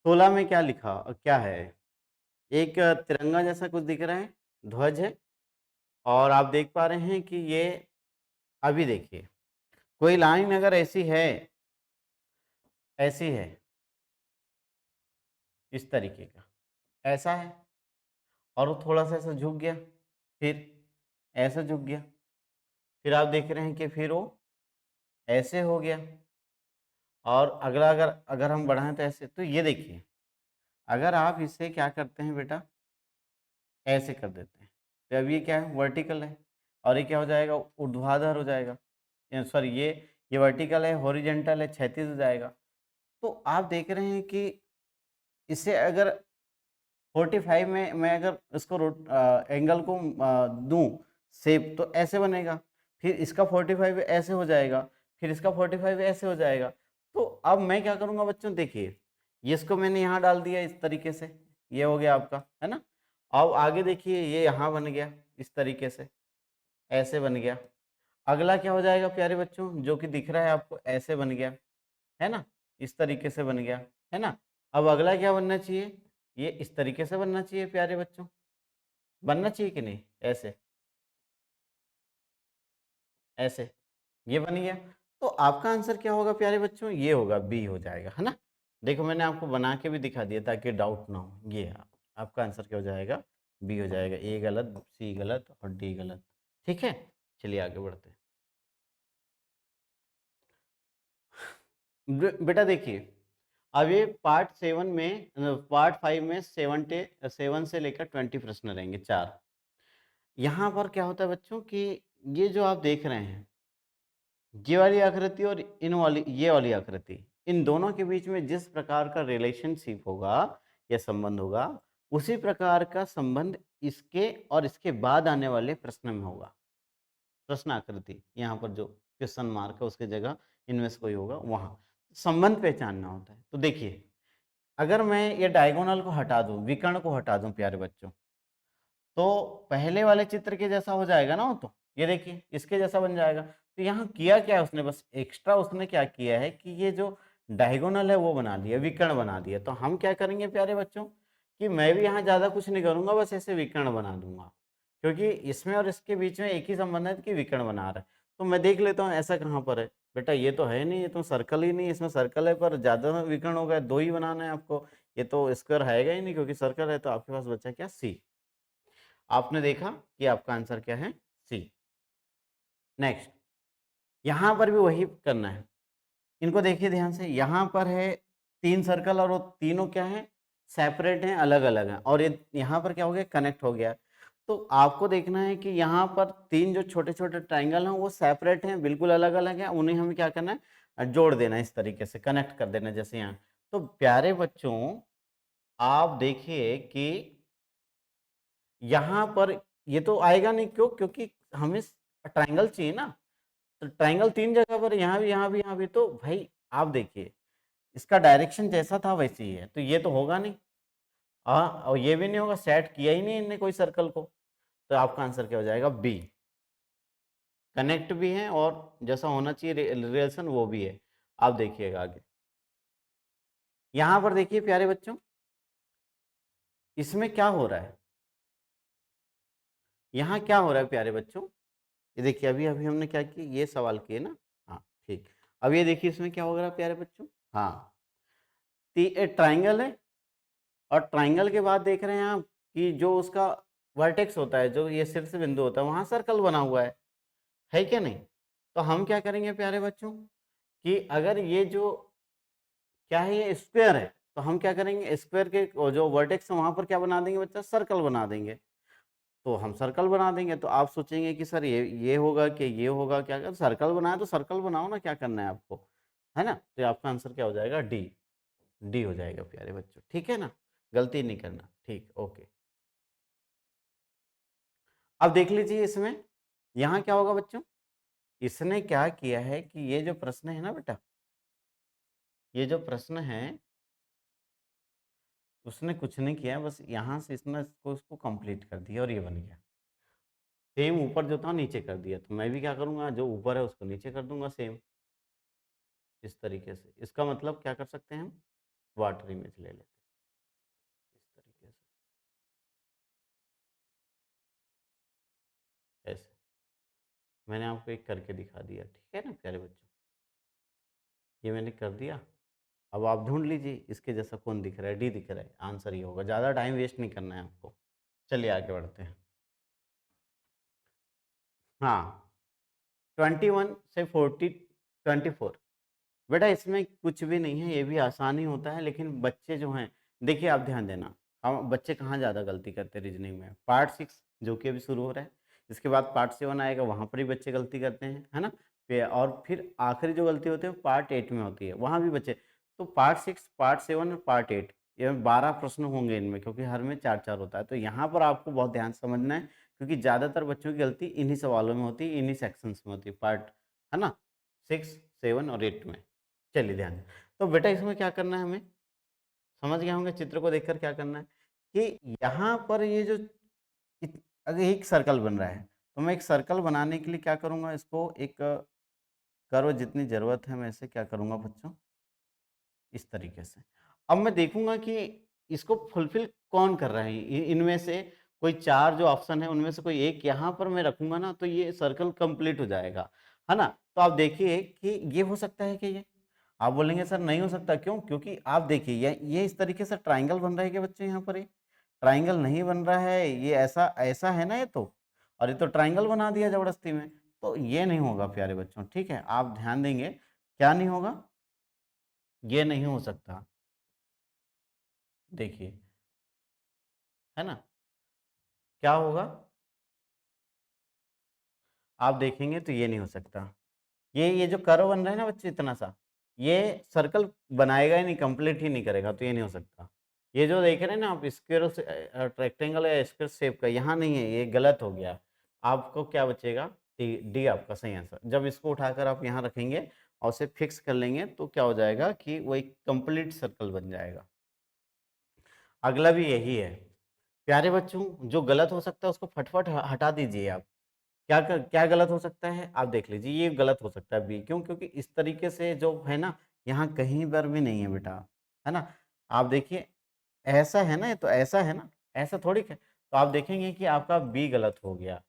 16 में क्या लिखा, क्या है? एक तिरंगा जैसा कुछ दिख रहा है, ध्वज है। और आप देख पा रहे हैं कि ये अभी देखिए कोई लाइन अगर ऐसी है, ऐसी है इस तरीके का, ऐसा है और वो थोड़ा सा ऐसा झुक गया, फिर ऐसा झुक गया, फिर आप देख रहे हैं कि फिर वो ऐसे हो गया, और अगला अगर अगर हम बढ़ाएं तो ऐसे। तो ये देखिए अगर आप इसे क्या करते हैं बेटा, ऐसे कर देते हैं, तो अब ये क्या है, वर्टिकल है, और ये क्या हो जाएगा, ऊर्ध्वाधर हो जाएगा, सॉरी ये वर्टिकल है, हॉरिजेंटल है, क्षैतिज हो जाएगा। तो आप देख रहे हैं कि इसे अगर 45 में मैं अगर इसको एंगल को दूं शेप, तो ऐसे बनेगा, फिर इसका 45 ऐसे हो जाएगा, फिर इसका 45 ऐसे हो जाएगा। तो अब मैं क्या करूंगा बच्चों, देखिए ये इसको मैंने यहाँ डाल दिया इस तरीके से, ये हो गया आपका, है ना। अब आगे देखिए ये यहाँ बन गया इस तरीके से, ऐसे बन गया। अगला क्या हो जाएगा प्यारे बच्चों, जो कि दिख रहा है आपको, ऐसे बन गया, है ना, इस तरीके से बन गया, है ना। अब अगला क्या बनना चाहिए, ये इस तरीके से बनना चाहिए प्यारे बच्चों, बनना चाहिए कि नहीं, ऐसे, ऐसे, ये बन गया। तो आपका आंसर क्या होगा प्यारे बच्चों, ये होगा बी हो जाएगा, है ना। देखो मैंने आपको बना के भी दिखा दिया ताकि डाउट ना हो। ये आपका आंसर क्या हो जाएगा, बी हो जाएगा। ए गलत, सी गलत और डी गलत। ठीक है, चलिए आगे बढ़ते हैं। बेटा देखिए अब ये पार्ट 7 में, पार्ट 5 में 7 से लेकर 20 प्रश्न रहेंगे, 4। यहाँ पर क्या होता है बच्चों कि ये जो आप देख रहे हैं, ये वाली आकृति और इन वाली ये वाली आकृति, इन दोनों के बीच में जिस प्रकार का रिलेशनशिप होगा या संबंध होगा, उसी प्रकार का संबंध इसके और इसके बाद आने वाले प्रश्न में होगा। प्रश्न आकृति यहाँ पर जो क्वेश्चन मार्क है उसके जगह इनमें से कोई होगा, वहां संबंध पहचानना होता है। तो देखिए अगर मैं ये डायगोनल को हटा दूं, विकर्ण को हटा दूं प्यारे बच्चों, तो पहले वाले चित्र के जैसा हो जाएगा ना वो, तो ये देखिए इसके जैसा बन जाएगा। तो यहाँ किया क्या है उसने, बस एक्स्ट्रा उसने क्या किया है कि ये जो डायगोनल है वो बना दिया, विकर्ण बना दिया। तो हम क्या करेंगे प्यारे बच्चों कि मैं भी यहाँ ज्यादा कुछ नहीं करूंगा, बस ऐसे विकर्ण बना दूंगा, क्योंकि इसमें और इसके बीच में एक ही संबंध है कि विकर्ण बना रहा है। तो मैं देख लेता हूँ ऐसा कहाँ पर है। बेटा ये तो है नहीं, ये तो सर्कल ही नहीं, इसमें सर्कल है पर ज्यादा विकर्ण हो गया, 2 ही बनाना है आपको, ये तो स्क्वायर है ही नहीं, क्योंकि सर्कल है। तो आपके पास बचा क्या, सी। आपने देखा कि आपका आंसर क्या है, सी। नेक्स्ट, यहां पर भी वही करना है। इनको देखिए ध्यान से, यहां पर है 3 सर्कल और वो तीनों क्या है, सेपरेट हैं, अलग अलग हैं, और ये यहाँ पर क्या हो गया, कनेक्ट हो गया। तो आपको देखना है कि यहाँ पर 3 जो छोटे छोटे ट्राइंगल हैं वो सेपरेट हैं, बिल्कुल अलग अलग हैं, उन्हें हमें क्या करना है, जोड़ देना है, इस तरीके से कनेक्ट कर देना, जैसे यहाँ। तो प्यारे बच्चों आप देखिए कि यहाँ पर ये तो आएगा नहीं, क्यों, क्योंकि हमें ट्राइंगल चाहिए ना। तो ट्राइंगल 3 जगह पर, यहाँ भी यहाँ भी यहाँ भी, तो भाई आप देखिए इसका डायरेक्शन जैसा था वैसे ही है, तो ये तो होगा नहीं। हाँ, और ये भी नहीं होगा, सेट किया ही नहीं इनने कोई सर्कल को। तो आपका आंसर क्या हो जाएगा, बी। कनेक्ट भी है और जैसा होना चाहिए रिलेशन वो भी है। आप देखिएगा आगे, यहां पर देखिए प्यारे बच्चों, इसमें क्या हो रहा है, यहाँ क्या हो रहा है प्यारे बच्चों, ये देखिए अभी अभी हमने क्या किया, ये सवाल किए ना। हाँ ठीक, अब ये देखिए इसमें क्या हो रहा है प्यारे बच्चों। हाँ, ट्राइंगल है, और ट्राइंगल के बाद देख रहे हैं आप कि जो उसका वर्टेक्स होता है, जो ये शीर्ष बिंदु होता है, वहां सर्कल बना हुआ है क्या नहीं। तो हम क्या करेंगे प्यारे बच्चों कि अगर ये जो क्या है, ये स्क्वायर है, तो हम क्या करेंगे, स्क्वायर के जो वर्टेक्स है वहां पर क्या बना देंगे बच्चा, सर्कल बना देंगे। तो हम सर्कल बना देंगे, तो आप सोचेंगे कि सर ये होगा कि ये होगा, क्या कर, सर्कल बनाए तो सर्कल बनाओ ना, क्या करना है आपको, है ना। तो आपका आंसर क्या हो जाएगा, डी। डी हो जाएगा प्यारे बच्चों, ठीक है ना, गलती नहीं करना, ठीक, ओके। अब देख लीजिए इसमें, यहाँ क्या होगा बच्चों, इसने क्या किया है कि ये जो प्रश्न है ना बेटा, ये जो प्रश्न है, उसने कुछ नहीं किया, बस यहाँ से इसने इसको कंप्लीट कर दिया और ये बन गया। सेम ऊपर जो था नीचे कर दिया, तो मैं भी क्या करूँगा, जो ऊपर है उसको नीचे कर दूंगा सेम, इस तरीके से। इसका मतलब क्या कर सकते हैं हम, वाटर इमेज ले लेते हैं इस तरीके से, मैंने आपको एक करके दिखा दिया, ठीक है ना प्यारे बच्चों, ये मैंने कर दिया। अब आप ढूंढ लीजिए इसके जैसा कौन दिख रहा है, डी दिख रहा है, आंसर ये होगा। ज़्यादा टाइम वेस्ट नहीं करना है आपको। चलिए आगे बढ़ते हैं। हाँ, 21 से 40, 24। बेटा इसमें कुछ भी नहीं है, ये भी आसान ही होता है, लेकिन बच्चे जो हैं, देखिए आप ध्यान देना, हम बच्चे कहाँ ज़्यादा गलती करते हैं रीजनिंग में, पार्ट 6 जो कि अभी शुरू हो रहा है, इसके बाद पार्ट 7 आएगा, वहाँ पर ही बच्चे गलती करते हैं, है ना। और फिर आखिरी जो गलती होती है वो पार्ट 8 में होती है, वहाँ भी बच्चे। तो पार्ट 6, पार्ट 7 और पार्ट 8, ये 12 प्रश्न होंगे इनमें, क्योंकि हर में 4-4 होता है। तो यहाँ पर आपको बहुत ध्यान से समझना है, क्योंकि ज़्यादातर बच्चों की गलती इन्हीं सवालों में होती है, इन्हीं सेक्शंस में होती है, पार्ट, है ना, 6, 7 और 8 में। चलिए ध्यान। तो बेटा इसमें क्या करना है हमें, समझ गए होंगे चित्र को देखकर क्या करना है, कि यहाँ पर ये जो अगर एक सर्कल बन रहा है, तो मैं एक सर्कल बनाने के लिए क्या करूँगा, इसको एक कर्व जितनी ज़रूरत है मैं इसे क्या करूँगा बच्चों, इस तरीके से। अब मैं देखूँगा कि इसको फुलफ़िल कौन कर रहा है, इनमें से कोई 4 जो ऑप्शन है उनमें से कोई एक यहाँ पर मैं रखूँगा ना, तो ये सर्कल कंप्लीट हो जाएगा, है ना? तो आप देखिए कि ये हो सकता है क्या ये? आप बोलेंगे सर नहीं हो सकता, क्यों? क्योंकि आप देखिए ये इस तरीके से ट्रायंगल बन रहा है क्या बच्चे यहाँ पर ये? ट्रायंगल नहीं बन रहा है, ये ऐसा ऐसा है ना ये तो, और ये तो ट्रायंगल बना दिया ज़बरदस्ती में, तो ये नहीं होगा प्यारे बच्चों, ठीक है? आप ध्यान देंगे, क्या नहीं होगा? ये नहीं हो सकता, देखिए, है ना? क्या होगा? आप देखेंगे तो ये नहीं हो सकता। ये जो कर्व बन रहा है ना बच्चे इतना सा, ये सर्कल बनाएगा ही नहीं, कंप्लीट ही नहीं करेगा, तो ये नहीं हो सकता। ये जो देख रहे हैं ना आप स्क्वायर से रेक्टेंगल या स्क्वायर शेप का, यहाँ नहीं है, ये गलत हो गया। आपको क्या बचेगा? डी, डी आपका सही आंसर। जब इसको उठाकर आप यहाँ रखेंगे और उसे फिक्स कर लेंगे, तो क्या हो जाएगा कि वो एक कंप्लीट सर्कल बन जाएगा। अगला भी यही है प्यारे बच्चों, जो गलत हो सकता है उसको फटफट हटा दीजिए आप। क्या गलत हो सकता है? आप देख लीजिए, ये गलत हो सकता है बी, क्यों? क्योंकि इस तरीके से जो है ना, यहाँ कहीं पर भी नहीं है बेटा, है ना। आप देखिए, ऐसा है ना, ये तो ऐसा है ना, ऐसा थोड़ी है। तो आप देखेंगे कि आपका बी गलत हो गया,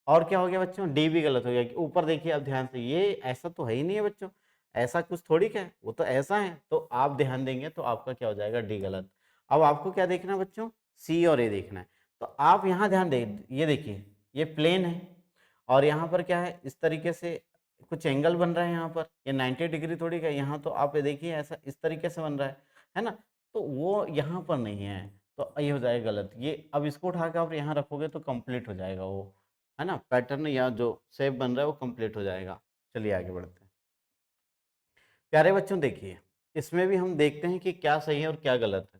और क्या हो गया बच्चों, डी भी गलत हो गया। कि ऊपर देखिए आप ध्यान से, ये ऐसा तो है ही नहीं है बच्चों, ऐसा कुछ थोड़ी है, वो तो ऐसा है। तो आप ध्यान देंगे तो आपका क्या हो जाएगा, डी गलत। अब आपको क्या देखना है बच्चों, सी और ए देखना है। तो आप यहाँ ध्यान दें, ये देखिए, ये प्लेन है, और यहाँ पर क्या है, इस तरीके से कुछ एंगल बन रहा है यहाँ पर, ये 90 डिग्री थोड़ी का, यहाँ तो आप ये देखिए ऐसा इस तरीके से बन रहा है ना। तो वो यहाँ पर नहीं है, तो ये हो जाएगा गलत। ये अब इसको उठा के आप यहाँ रखोगे तो कंप्लीट हो जाएगा वो, है ना, पैटर्न या जो शेप बन रहा है वो कंप्लीट हो जाएगा। चलिए आगे बढ़ते हैं। प्यारे बच्चों देखिए, इसमें भी हम देखते हैं कि क्या सही है और क्या गलत है।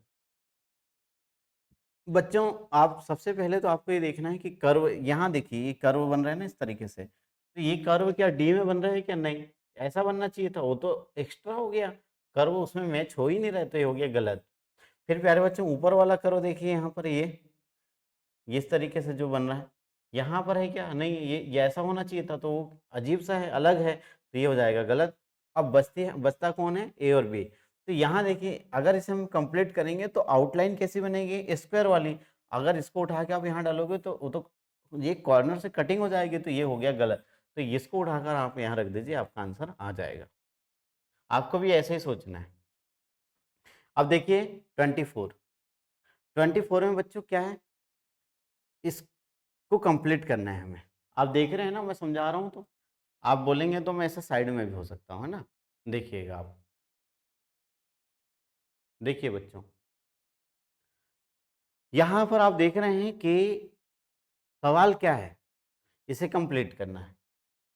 बच्चों आप सबसे पहले तो आपको ये देखना है कि कर्व, यहाँ देखिए ये कर्व बन रहा है ना इस तरीके से, तो ये कर्व क्या डी में बन रहा है क्या? नहीं, ऐसा बनना चाहिए था, वो तो एक्स्ट्रा हो गया, कर्व उसमें मैच हो ही नहीं रहे, तो ये हो गया गलत। फिर प्यारे बच्चों ऊपर वाला कर्व देखिए, यहाँ पर ये इस तरीके से जो बन रहा है, यहाँ पर है क्या? नहीं, ये ऐसा होना चाहिए था, तो वो अजीब सा है, अलग है, तो ये हो जाएगा गलत। अब बचता कौन है, ए और बी। तो यहाँ देखिए, अगर इसे हम कंप्लीट करेंगे तो आउटलाइन कैसी बनेगी, स्क्वायर वाली। अगर इसको उठा के आप यहाँ डालोगे तो वो तो ये कॉर्नर से कटिंग हो जाएगी, तो ये हो गया गलत। तो इसको उठाकर आप यहाँ रख दीजिए, आपका आंसर आ जाएगा। आपको भी ऐसे ही सोचना है। अब देखिए 24, 24 में बच्चों क्या है, इसको कंप्लीट करना है हमें। आप देख रहे हैं ना, मैं समझा रहा हूँ तो आप बोलेंगे तो मैं ऐसे साइड में भी हो सकता हूँ, है ना। देखिएगा आप, देखिए बच्चों, यहाँ पर आप देख रहे हैं कि सवाल क्या है, इसे कंप्लीट करना है।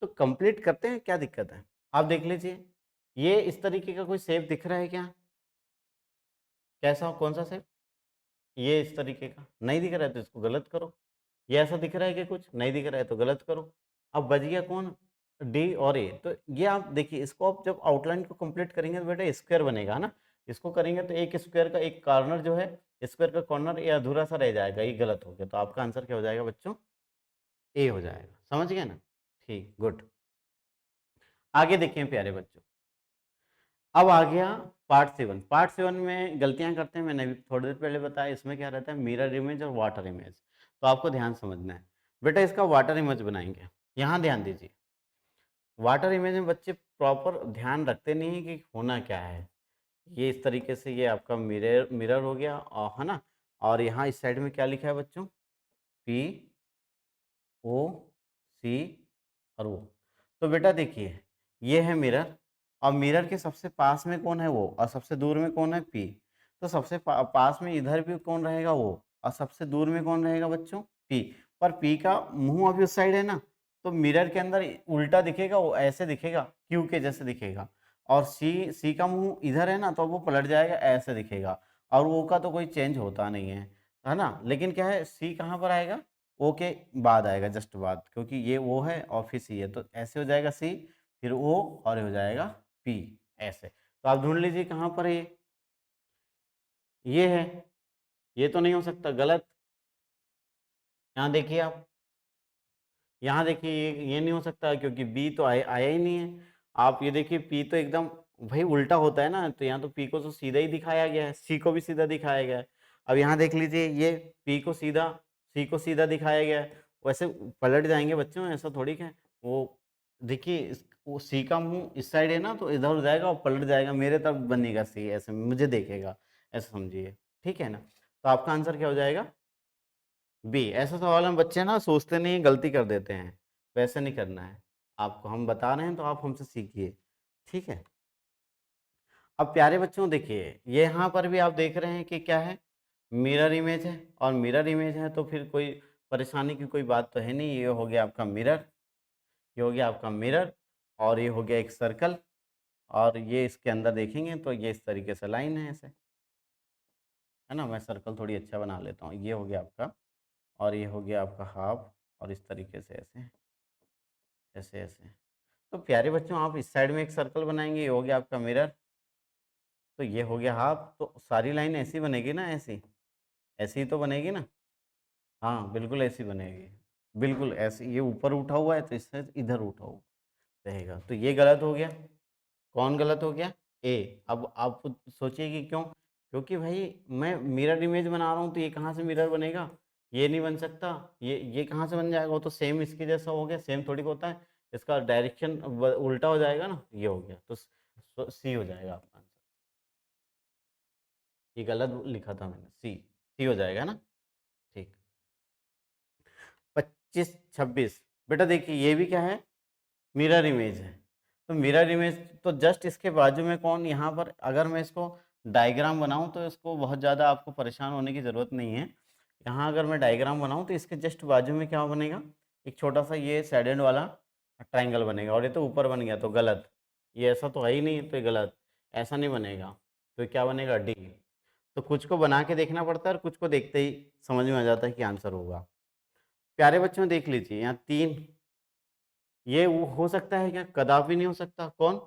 तो कंप्लीट करते हैं, क्या दिक्कत है? आप देख लीजिए, ये इस तरीके का कोई शेप दिख रहा है क्या? कैसा, कौन सा शेप? ये इस तरीके का नहीं दिख रहा है तो इसको गलत करो। ये ऐसा दिख रहा है कि कुछ नहीं दिख रहा है तो गलत करो। अब बच गया कौन, डी और ए। तो ये आप देखिए, इसको आप जब आउटलाइन को कंप्लीट करेंगे तो बेटा स्क्वायर बनेगा, है ना। इसको करेंगे तो एक स्क्वायर का एक कॉर्नर जो है, स्क्वायर का कॉर्नर ये अधूरा सा रह जाएगा, ये गलत हो गया। तो आपका आंसर क्या हो जाएगा बच्चों, ए हो जाएगा। समझ गए ना? ठीक, गुड। आगे देखिए प्यारे बच्चों, अब आ गया पार्ट 7। पार्ट 7 में गलतियां करते हैं, मैंने अभी थोड़ी देर पहले बताया। इसमें क्या रहता है, मिरर इमेज और वाटर इमेज। तो आपको ध्यान समझना है बेटा, इसका वाटर इमेज बनाएंगे। यहाँ ध्यान दीजिए, वाटर इमेज में बच्चे प्रॉपर ध्यान रखते नहीं है कि होना क्या है। ये इस तरीके से ये आपका मिरर मिरर हो गया और है ना, और यहाँ इस साइड में क्या लिखा है बच्चों, पी ओ सी और वो। तो बेटा देखिए, ये है मिरर और मिरर के सबसे पास में कौन है वो, और सबसे दूर में कौन है पी। तो सबसे पास में इधर भी कौन रहेगा वो, और सबसे दूर में कौन रहेगा बच्चों, पी। पर पी का मुंह अभी उस साइड है ना, तो मिरर के अंदर उल्टा दिखेगा, वो ऐसे दिखेगा, क्यू के जैसे दिखेगा। और सी का मुंह इधर है ना, तो वो पलट जाएगा, ऐसे दिखेगा। और वो का तो कोई चेंज होता नहीं है ना। लेकिन क्या है, सी कहाँ पर आएगा, ओ के बाद आएगा, जस्ट बाद, क्योंकि ये ओ है और फिर सी है, तो ऐसे हो जाएगा सी, फिर ओ, और ये हो जाएगा पी, ऐसे। तो आप ढूंढ लीजिए कहाँ पर है ये है, ये तो नहीं हो सकता, गलत। यहाँ देखिए आप, यहाँ देखिए ये नहीं हो सकता, क्योंकि बी तो आया ही नहीं है। आप ये देखिए, पी तो एकदम भाई उल्टा होता है ना, तो यहाँ तो पी को तो सीधा ही दिखाया गया है, सी को भी सीधा दिखाया गया है। अब यहाँ देख लीजिए, ये पी को सीधा, सी को सीधा दिखाया गया है। वैसे पलट जाएंगे बच्चों, ऐसा थोड़ी है वो। देखिए वो सी का मुंह इस साइड है ना, तो इधर हो जाएगा और पलट जाएगा, मेरे तरफ बनेगा सी, ऐसे मुझे देखेगा, ऐसा समझिए, ठीक है ना। तो आपका आंसर क्या हो जाएगा, बी। ऐसा सवाल में बच्चे ना सोचते नहीं, गलती कर देते हैं, वैसे नहीं करना है आपको, हम बता रहे हैं तो आप हमसे सीखिए, ठीक है। अब प्यारे बच्चों देखिए, ये यहाँ पर भी आप देख रहे हैं कि क्या है, मिरर इमेज है, और मिरर इमेज है तो फिर कोई परेशानी की कोई बात तो है नहीं। ये हो गया आपका मिरर, ये हो गया आपका मिरर, और ये हो गया एक सर्कल, और ये इसके अंदर देखेंगे तो ये इस तरीके से लाइन है ऐसे, है ना। मैं सर्कल थोड़ी अच्छा बना लेता हूँ, ये हो गया आपका, और ये हो गया आपका हाफ, और इस तरीके से ऐसे, ऐसे ऐसे। तो प्यारे बच्चों, आप इस साइड में एक सर्कल बनाएंगे, ये हो गया आपका मिरर, तो ये हो गया हाफ। तो सारी लाइन ऐसी बनेगी ना, ऐसी, ऐसी ही तो बनेगी ना। हाँ बिल्कुल ऐसी बनेगी, बिल्कुल ऐसे, ये ऊपर उठा हुआ है तो इससे इधर उठा हुआ रहेगा, तो ये गलत हो गया। कौन गलत हो गया, ए। अब आप सोचिए कि क्यों, क्योंकि भाई मैं मिरर इमेज बना रहा हूँ, तो ये कहाँ से मिरर बनेगा, ये नहीं बन सकता। ये कहाँ से बन जाएगा, वो तो सेम इसके जैसा हो गया, सेम थोड़ी होता है, इसका डायरेक्शन उल्टा हो जाएगा ना, ये हो गया, तो सी हो जाएगा आपका आंसर। ये गलत लिखा था मैंने, सी हो जाएगा ना, ठीक। 25 26, बेटा देखिए ये भी क्या है, मिरर इमेज है। तो मिरर इमेज, तो जस्ट इसके बाजू में कौन, यहाँ पर अगर मैं इसको डायग्राम बनाऊं तो इसको बहुत ज़्यादा आपको परेशान होने की ज़रूरत नहीं है। यहाँ अगर मैं डायग्राम बनाऊं तो इसके जस्ट बाजू में क्या बनेगा, एक छोटा सा ये सैडेड वाला ट्राइंगल बनेगा, और ये तो ऊपर बन गया तो गलत। ये ऐसा तो है ही नहीं, तो ये गलत, ऐसा नहीं बनेगा। तो क्या बनेगा, डी। तो कुछ को बना के देखना पड़ता है, और कुछ को देखते ही समझ में आ जाता है कि आंसर होगा। प्यारे बच्चों देख लीजिए, यहाँ 3, ये वो हो सकता है क्या, कदापि नहीं हो सकता। कौन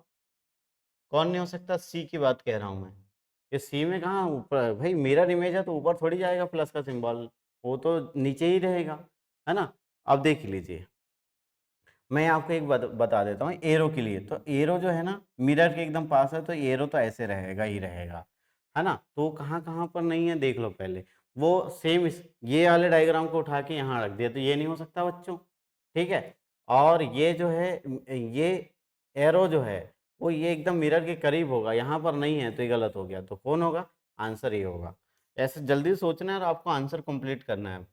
कौन नहीं हो सकता, सी की बात कह रहा हूँ मैं। ये सी में कहाँ ऊपर, भाई मिरर इमेज है तो ऊपर थोड़ी जाएगा प्लस का सिंबल, वो तो नीचे ही रहेगा, है ना। अब देख लीजिए, मैं आपको एक बता देता हूँ एरो के लिए। तो एरो जो है ना, मिरर के एकदम पास है, तो एरो तो ऐसे रहेगा ही रहेगा, है ना। तो कहाँ कहाँ पर नहीं है देख लो पहले। वो सेम इस ये वाले डायग्राम को उठा के यहाँ रख दिया, तो ये नहीं हो सकता बच्चों, ठीक है। और ये जो है, ये एरो जो है, वो ये एकदम मिरर के करीब होगा, यहाँ पर नहीं है, तो ये गलत हो गया। तो कौन होगा, आंसर ये होगा। ऐसे जल्दी सोचना है और आपको आंसर कंप्लीट करना है,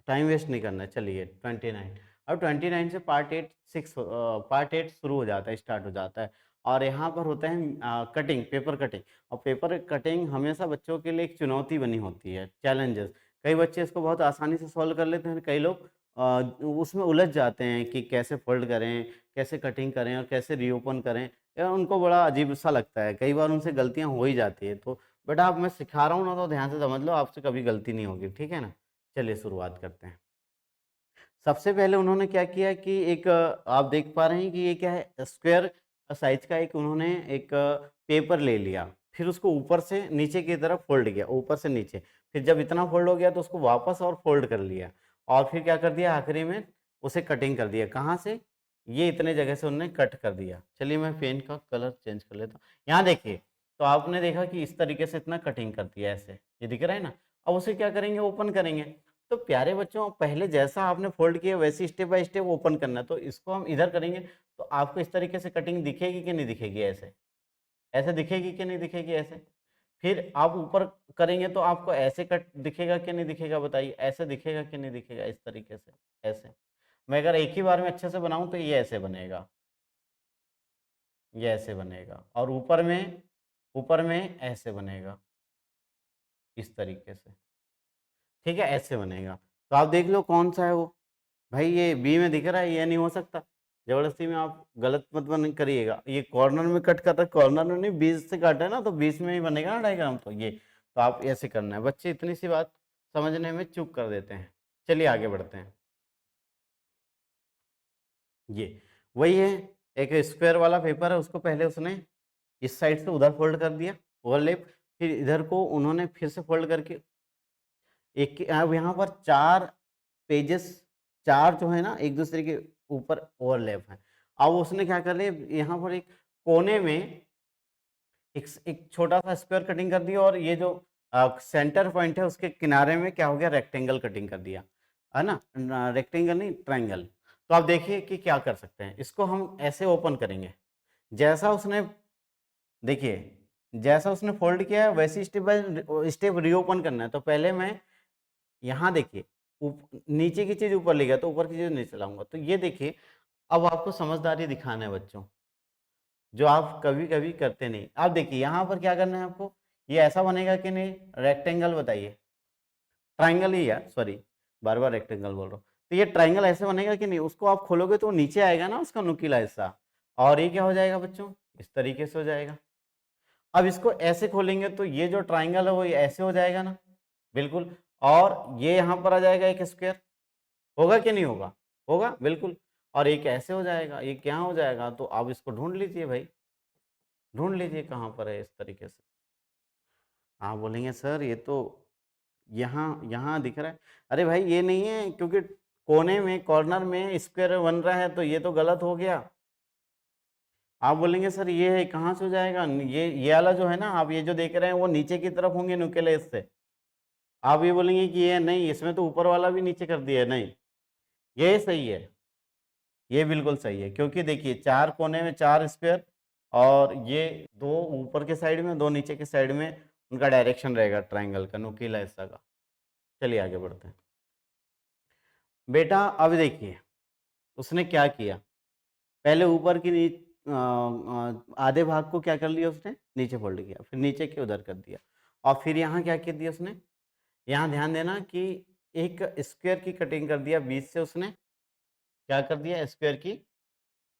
टाइम वेस्ट नहीं करना है। चलिए 29, अब 29 से पार्ट 8 शुरू हो जाता है, स्टार्ट हो जाता है। और यहाँ पर होता है कटिंग, पेपर कटिंग। और पेपर कटिंग हमेशा बच्चों के लिए एक चुनौती बनी होती है, चैलेंजेस। कई बच्चे इसको बहुत आसानी से सॉल्व कर लेते हैं, कई लोग उसमें उलझ जाते हैं कि कैसे फोल्ड करें, कैसे कटिंग करें, और कैसे रीओपन करें। या उनको बड़ा अजीब सा लगता है, कई बार उनसे गलतियाँ हो ही जाती है। तो बेटा आप, मैं सिखा रहा हूँ ना, तो ध्यान से समझ लो, आपसे कभी गलती नहीं होगी, ठीक है ना। चलिए शुरुआत करते हैं। सबसे पहले उन्होंने क्या किया कि एक आप देख पा रहे हैं कि ये क्या है, स्क्वायर साइज का एक उन्होंने एक पेपर ले लिया, फिर उसको ऊपर से नीचे की तरफ फोल्ड किया, ऊपर से नीचे। फिर जब इतना फोल्ड हो गया तो उसको वापस और फोल्ड कर लिया, और फिर क्या कर दिया, आखिरी में उसे कटिंग कर दिया। कहाँ से, ये इतने जगह से उन्होंने कट कर दिया। चलिए मैं पेन का कलर चेंज कर लेता हूँ। यहाँ देखिए, तो आपने देखा कि इस तरीके से इतना कटिंग कर दिया, ऐसे ये दिख रहा है ना। अब उसे क्या करेंगे, ओपन करेंगे। तो प्यारे बच्चों पहले जैसा आपने फोल्ड किया वैसे स्टेप बाय स्टेप ओपन करना है। तो इसको हम इधर करेंगे तो आपको इस तरीके से कटिंग दिखेगी कि नहीं दिखेगी, ऐसे ऐसे दिखेगी कि नहीं दिखेगी ऐसे। फिर आप ऊपर करेंगे तो आपको ऐसे कट दिखेगा कि नहीं दिखेगा, बताइए ऐसे दिखेगा कि नहीं दिखेगा, इस तरीके से ऐसे। मैं अगर एक ही बार में अच्छे से बनाऊं तो ये ऐसे बनेगा, ये ऐसे बनेगा, और ऊपर में ऐसे बनेगा, इस तरीके से, ठीक है, ऐसे बनेगा। तो आप देख लो कौन सा है वो। भाई ये बी में दिख रहा है, ये नहीं हो सकता, जबरदस्ती में आप गलत मत बन करिएगा। ये कॉर्नर में कट कर रहा है, कॉर्नर में नहीं, बीच से काटा है ना, तो बीच में ही बनेगा ना डायग्राम। तो ये तो आप ऐसे करना है। बच्चे इतनी सी बात समझने में चूक कर देते हैं। चलिए आगे बढ़ते हैं। ये वही है, एक स्क्वायर वाला पेपर है, उसको पहले उसने इस साइड से उधर फोल्ड कर दिया ओवरलेप, फिर इधर को उन्होंने फिर से फोल्ड करके एक अब यहाँ पर 4 पेजेस, 4 जो है ना एक दूसरे के ऊपर ओवरलैप है। अब उसने क्या कर लिया, यहाँ पर एक कोने में एक छोटा सा स्क्वायर कटिंग कर दिया, और ये जो सेंटर पॉइंट है उसके किनारे में क्या हो गया, रेक्टेंगल कटिंग कर दिया, है ना, रेक्टेंगल नहीं ट्रायंगल। तो आप देखिए कि क्या कर सकते हैं, इसको हम ऐसे ओपन करेंगे, जैसा उसने देखिए जैसा उसने फोल्ड किया है वैसे स्टेप बाय स्टेप रीओपन करना है। तो पहले मैं यहाँ देखिए नीचे की चीज ऊपर ले गया तो ऊपर की चीज नीचे लाऊंगा। तो ये देखिए, अब आपको समझदारी दिखाना है बच्चों, जो आप कभी कभी करते नहीं। आप देखिए यहाँ पर क्या करना है आपको, ये ऐसा बनेगा कि नहीं, रेक्टेंगल बताइए, ट्राइंगल ही यार, सॉरी बार बार रेक्टेंगल बोल रहा हूँ। तो ये ट्राइंगल ऐसे बनेगा कि नहीं, उसको आप खोलोगे तो नीचे आएगा ना उसका नुकीला हिस्सा, और ये क्या हो जाएगा बच्चों, इस तरीके से हो जाएगा। अब इसको ऐसे खोलेंगे तो ये जो ट्राइंगल है वो ऐसे हो जाएगा ना, बिल्कुल, और ये यहाँ पर आ जाएगा एक स्क्वायर, होगा कि नहीं होगा, होगा बिल्कुल, और एक ऐसे हो जाएगा, ये क्या हो जाएगा। तो आप इसको ढूंढ लीजिए भाई, ढूंढ लीजिए कहाँ पर है, इस तरीके से। आप बोलेंगे सर ये तो यहाँ यहाँ दिख रहा है, अरे भाई ये नहीं है, क्योंकि कोने में कॉर्नर में स्क्वायर बन रहा है, तो ये तो गलत हो गया। आप बोलेंगे सर ये है, कहाँ से हो जाएगा, ये वाला जो है ना, आप ये जो देख रहे हैं वो नीचे की तरफ होंगे नुकेले इससे। आप ये बोलेंगे कि ये नहीं, इसमें तो ऊपर वाला भी नीचे कर दिया है, नहीं, ये सही है, ये बिल्कुल सही है, क्योंकि देखिए 4 कोने में 4 स्क्वायर, और ये 2 ऊपर के साइड में 2 नीचे के साइड में, उनका डायरेक्शन रहेगा ट्राइंगल का, नुकीला हिस्सा का। चलिए आगे बढ़ते हैं। बेटा अब देखिए उसने क्या किया, पहले ऊपर की आधे भाग को क्या कर लिया उसने, नीचे फोल्ड किया, फिर नीचे के उधर कर दिया, और फिर यहाँ क्या कर दिया उसने, यहाँ ध्यान देना कि एक स्क्वायर की कटिंग कर दिया बीच से, उसने क्या कर दिया, स्क्वायर की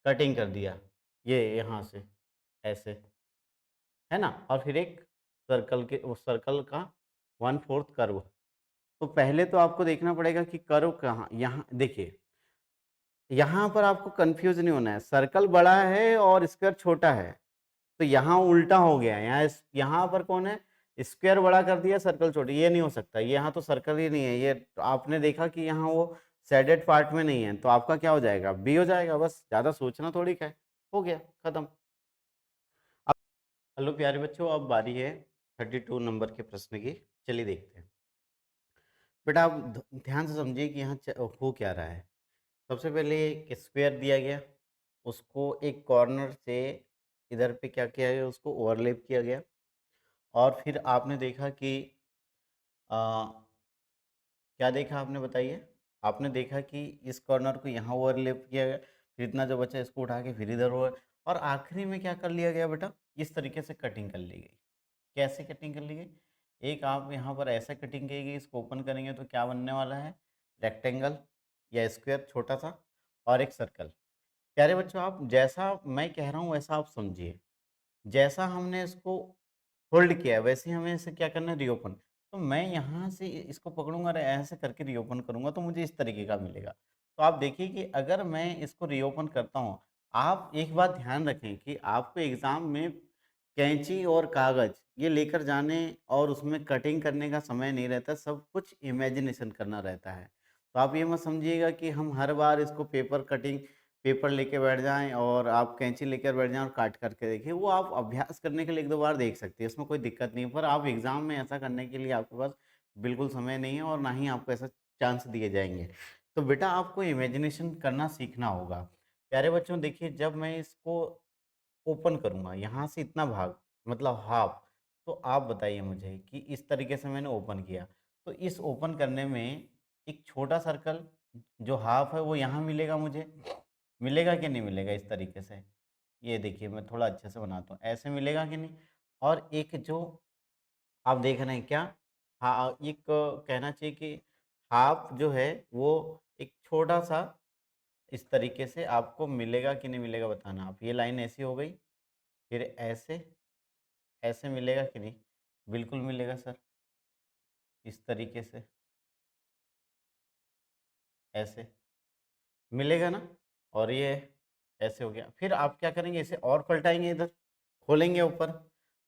कटिंग कर दिया, ये यहाँ से ऐसे, है ना, और फिर एक सर्कल के उस सर्कल का 1/4 कर्व। तो पहले तो आपको देखना पड़ेगा कि कर्व कहाँ, यहाँ देखिए, यहाँ पर आपको कंफ्यूज नहीं होना है, सर्कल बड़ा है और स्क्वायर छोटा है, तो यहाँ उल्टा हो गया, यहाँ पर कौन है, स्क्वायर बड़ा कर दिया सर्कल छोटी, ये नहीं हो सकता, ये यहाँ तो सर्कल ही नहीं है, ये तो आपने देखा कि यहाँ वो शेडेड पार्ट में नहीं है, तो आपका क्या हो जाएगा, बी हो जाएगा, बस ज़्यादा सोचना थोड़ी का है, हो गया खत्म। अब हेलो प्यारे बच्चों, अब बारी है 32 नंबर के प्रश्न की। चलिए देखते हैं। बेटा आप ध्यान से समझिए कि यहाँ हो क्या रहा है। सबसे पहले एक स्क्वायर दिया गया, उसको एक कॉर्नर से इधर पे क्या किया गया, उसको ओवरलैप किया गया, और फिर आपने देखा कि आ, क्या देखा आपने बताइए, आपने देखा कि इस कॉर्नर को यहाँ ओवरलैप किया गया, फिर इतना जो बचा इसको उठा के फिर इधर ओवर, और आखिरी में क्या कर लिया गया बेटा, इस तरीके से कटिंग कर ली गई। कैसे कटिंग कर ली गई, एक आप यहाँ पर ऐसा कटिंग की गई, इसको ओपन करेंगे तो क्या बनने वाला है, रेक्टेंगल या स्क्वायर छोटा सा, और एक सर्कल। प्यारे बच्चों आप जैसा मैं कह रहा हूँ वैसा आप समझिए, जैसा हमने इसको होल्ड किया है वैसे ही हमें इसे क्या करना है, रीओपन। तो मैं यहाँ से इसको पकड़ूंगा और ऐसे करके रीओपन करूंगा तो मुझे इस तरीके का मिलेगा। तो आप देखिए कि अगर मैं इसको रीओपन करता हूँ, आप एक बात ध्यान रखें कि आपको एग्ज़ाम में कैंची और कागज़ ये लेकर जाने और उसमें कटिंग करने का समय नहीं रहता, सब कुछ इमेजिनेशन करना रहता है। तो आप ये मत समझिएगा कि हम हर बार इसको पेपर लेके बैठ जाएँ और आप कैंची लेकर बैठ जाएँ और काट करके देखिए, वो आप अभ्यास करने के लिए 1-2 बार देख सकते हैं, इसमें कोई दिक्कत नहीं है। पर आप एग्ज़ाम में ऐसा करने के लिए आपके पास बिल्कुल समय नहीं है, और ना ही आपको ऐसा चांस दिए जाएंगे। तो बेटा आपको इमेजिनेशन करना सीखना होगा। प्यारे बच्चों देखिए, जब मैं इसको ओपन करूंगा यहाँ से इतना भाग, मतलब हाफ, तो आप बताइए मुझे कि इस तरीके से मैंने ओपन किया, तो इस ओपन करने में एक छोटा सर्कल जो हाफ है वो यहाँ मिलेगा, मुझे मिलेगा कि नहीं मिलेगा इस तरीके से। ये देखिए मैं थोड़ा अच्छे से बनाता हूँ, ऐसे मिलेगा कि नहीं। और एक जो आप देख रहे हैं क्या, हाँ एक कहना चाहिए कि हाफ जो है वो एक छोटा सा इस तरीके से आपको मिलेगा कि नहीं मिलेगा बताना आप। ये लाइन ऐसी हो गई, फिर ऐसे, ऐसे मिलेगा कि नहीं, बिल्कुल मिलेगा सर, इस तरीके से ऐसे मिलेगा ना। और ये ऐसे हो गया, फिर आप क्या करेंगे, इसे और पलटाएंगे, इधर खोलेंगे ऊपर,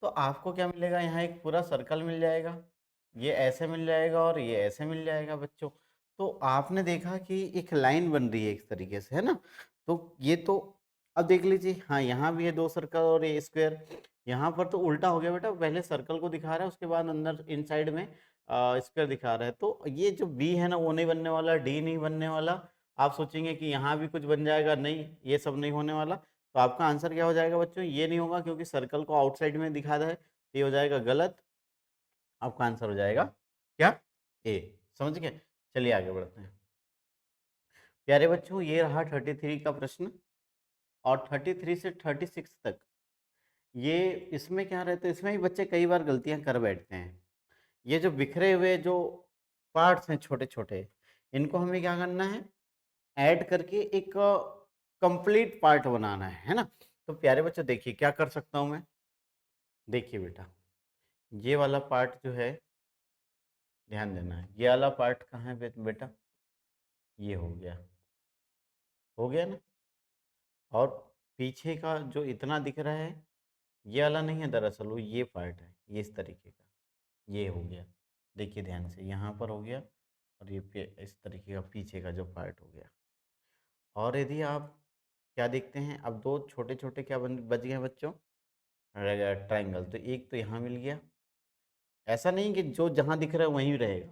तो आपको क्या मिलेगा, यहाँ एक पूरा सर्कल मिल जाएगा, ये ऐसे मिल जाएगा और ये ऐसे मिल जाएगा बच्चों। तो आपने देखा कि एक लाइन बन रही है इस तरीके से, है ना। तो ये तो अब देख लीजिए, हाँ यहाँ भी है दो सर्कल और ये स्क्वायर। यहाँ पर तो उल्टा हो गया बेटा, पहले सर्कल को दिखा रहा है उसके बाद अंदर इनसाइड में स्क्वायर दिखा रहा है। तो ये जो बी है ना वो नहीं बनने वाला, डी नहीं बनने वाला। आप सोचेंगे कि यहाँ भी कुछ बन जाएगा, नहीं ये सब नहीं होने वाला। तो आपका आंसर क्या हो जाएगा बच्चों, ये नहीं होगा क्योंकि सर्कल को आउटसाइड में दिखा रहा है, तो ये हो जाएगा गलत। आपका आंसर हो जाएगा क्या, ए। समझ गए। चलिए आगे बढ़ते हैं। प्यारे बच्चों ये रहा 33 का प्रश्न, और 33 से 36 तक ये, इसमें क्या रहता है, इसमें भी बच्चे कई बार गलतियां कर बैठते हैं। ये जो बिखरे हुए जो पार्ट्स हैं छोटे छोटे, इनको हमें क्या करना है, ऐड करके एक कंप्लीट पार्ट बनाना है ना। तो प्यारे बच्चों देखिए क्या कर सकता हूँ मैं। देखिए बेटा, ये वाला पार्ट जो है, ध्यान देना है, ये वाला पार्ट कहाँ है बेटा, ये हो गया ना। और पीछे का जो इतना दिख रहा है, ये वाला नहीं है दरअसल, वो ये पार्ट है, ये इस तरीके का, ये हो गया। देखिए ध्यान से, यहाँ पर हो गया, और ये इस तरीके का पीछे का जो पार्ट हो गया। और यदि आप क्या देखते हैं, अब दो छोटे छोटे क्या बच गए बच्चों, ट्राइंगल। तो एक तो यहाँ मिल गया, ऐसा नहीं कि जो जहाँ दिख रहा है वहीं रहेगा,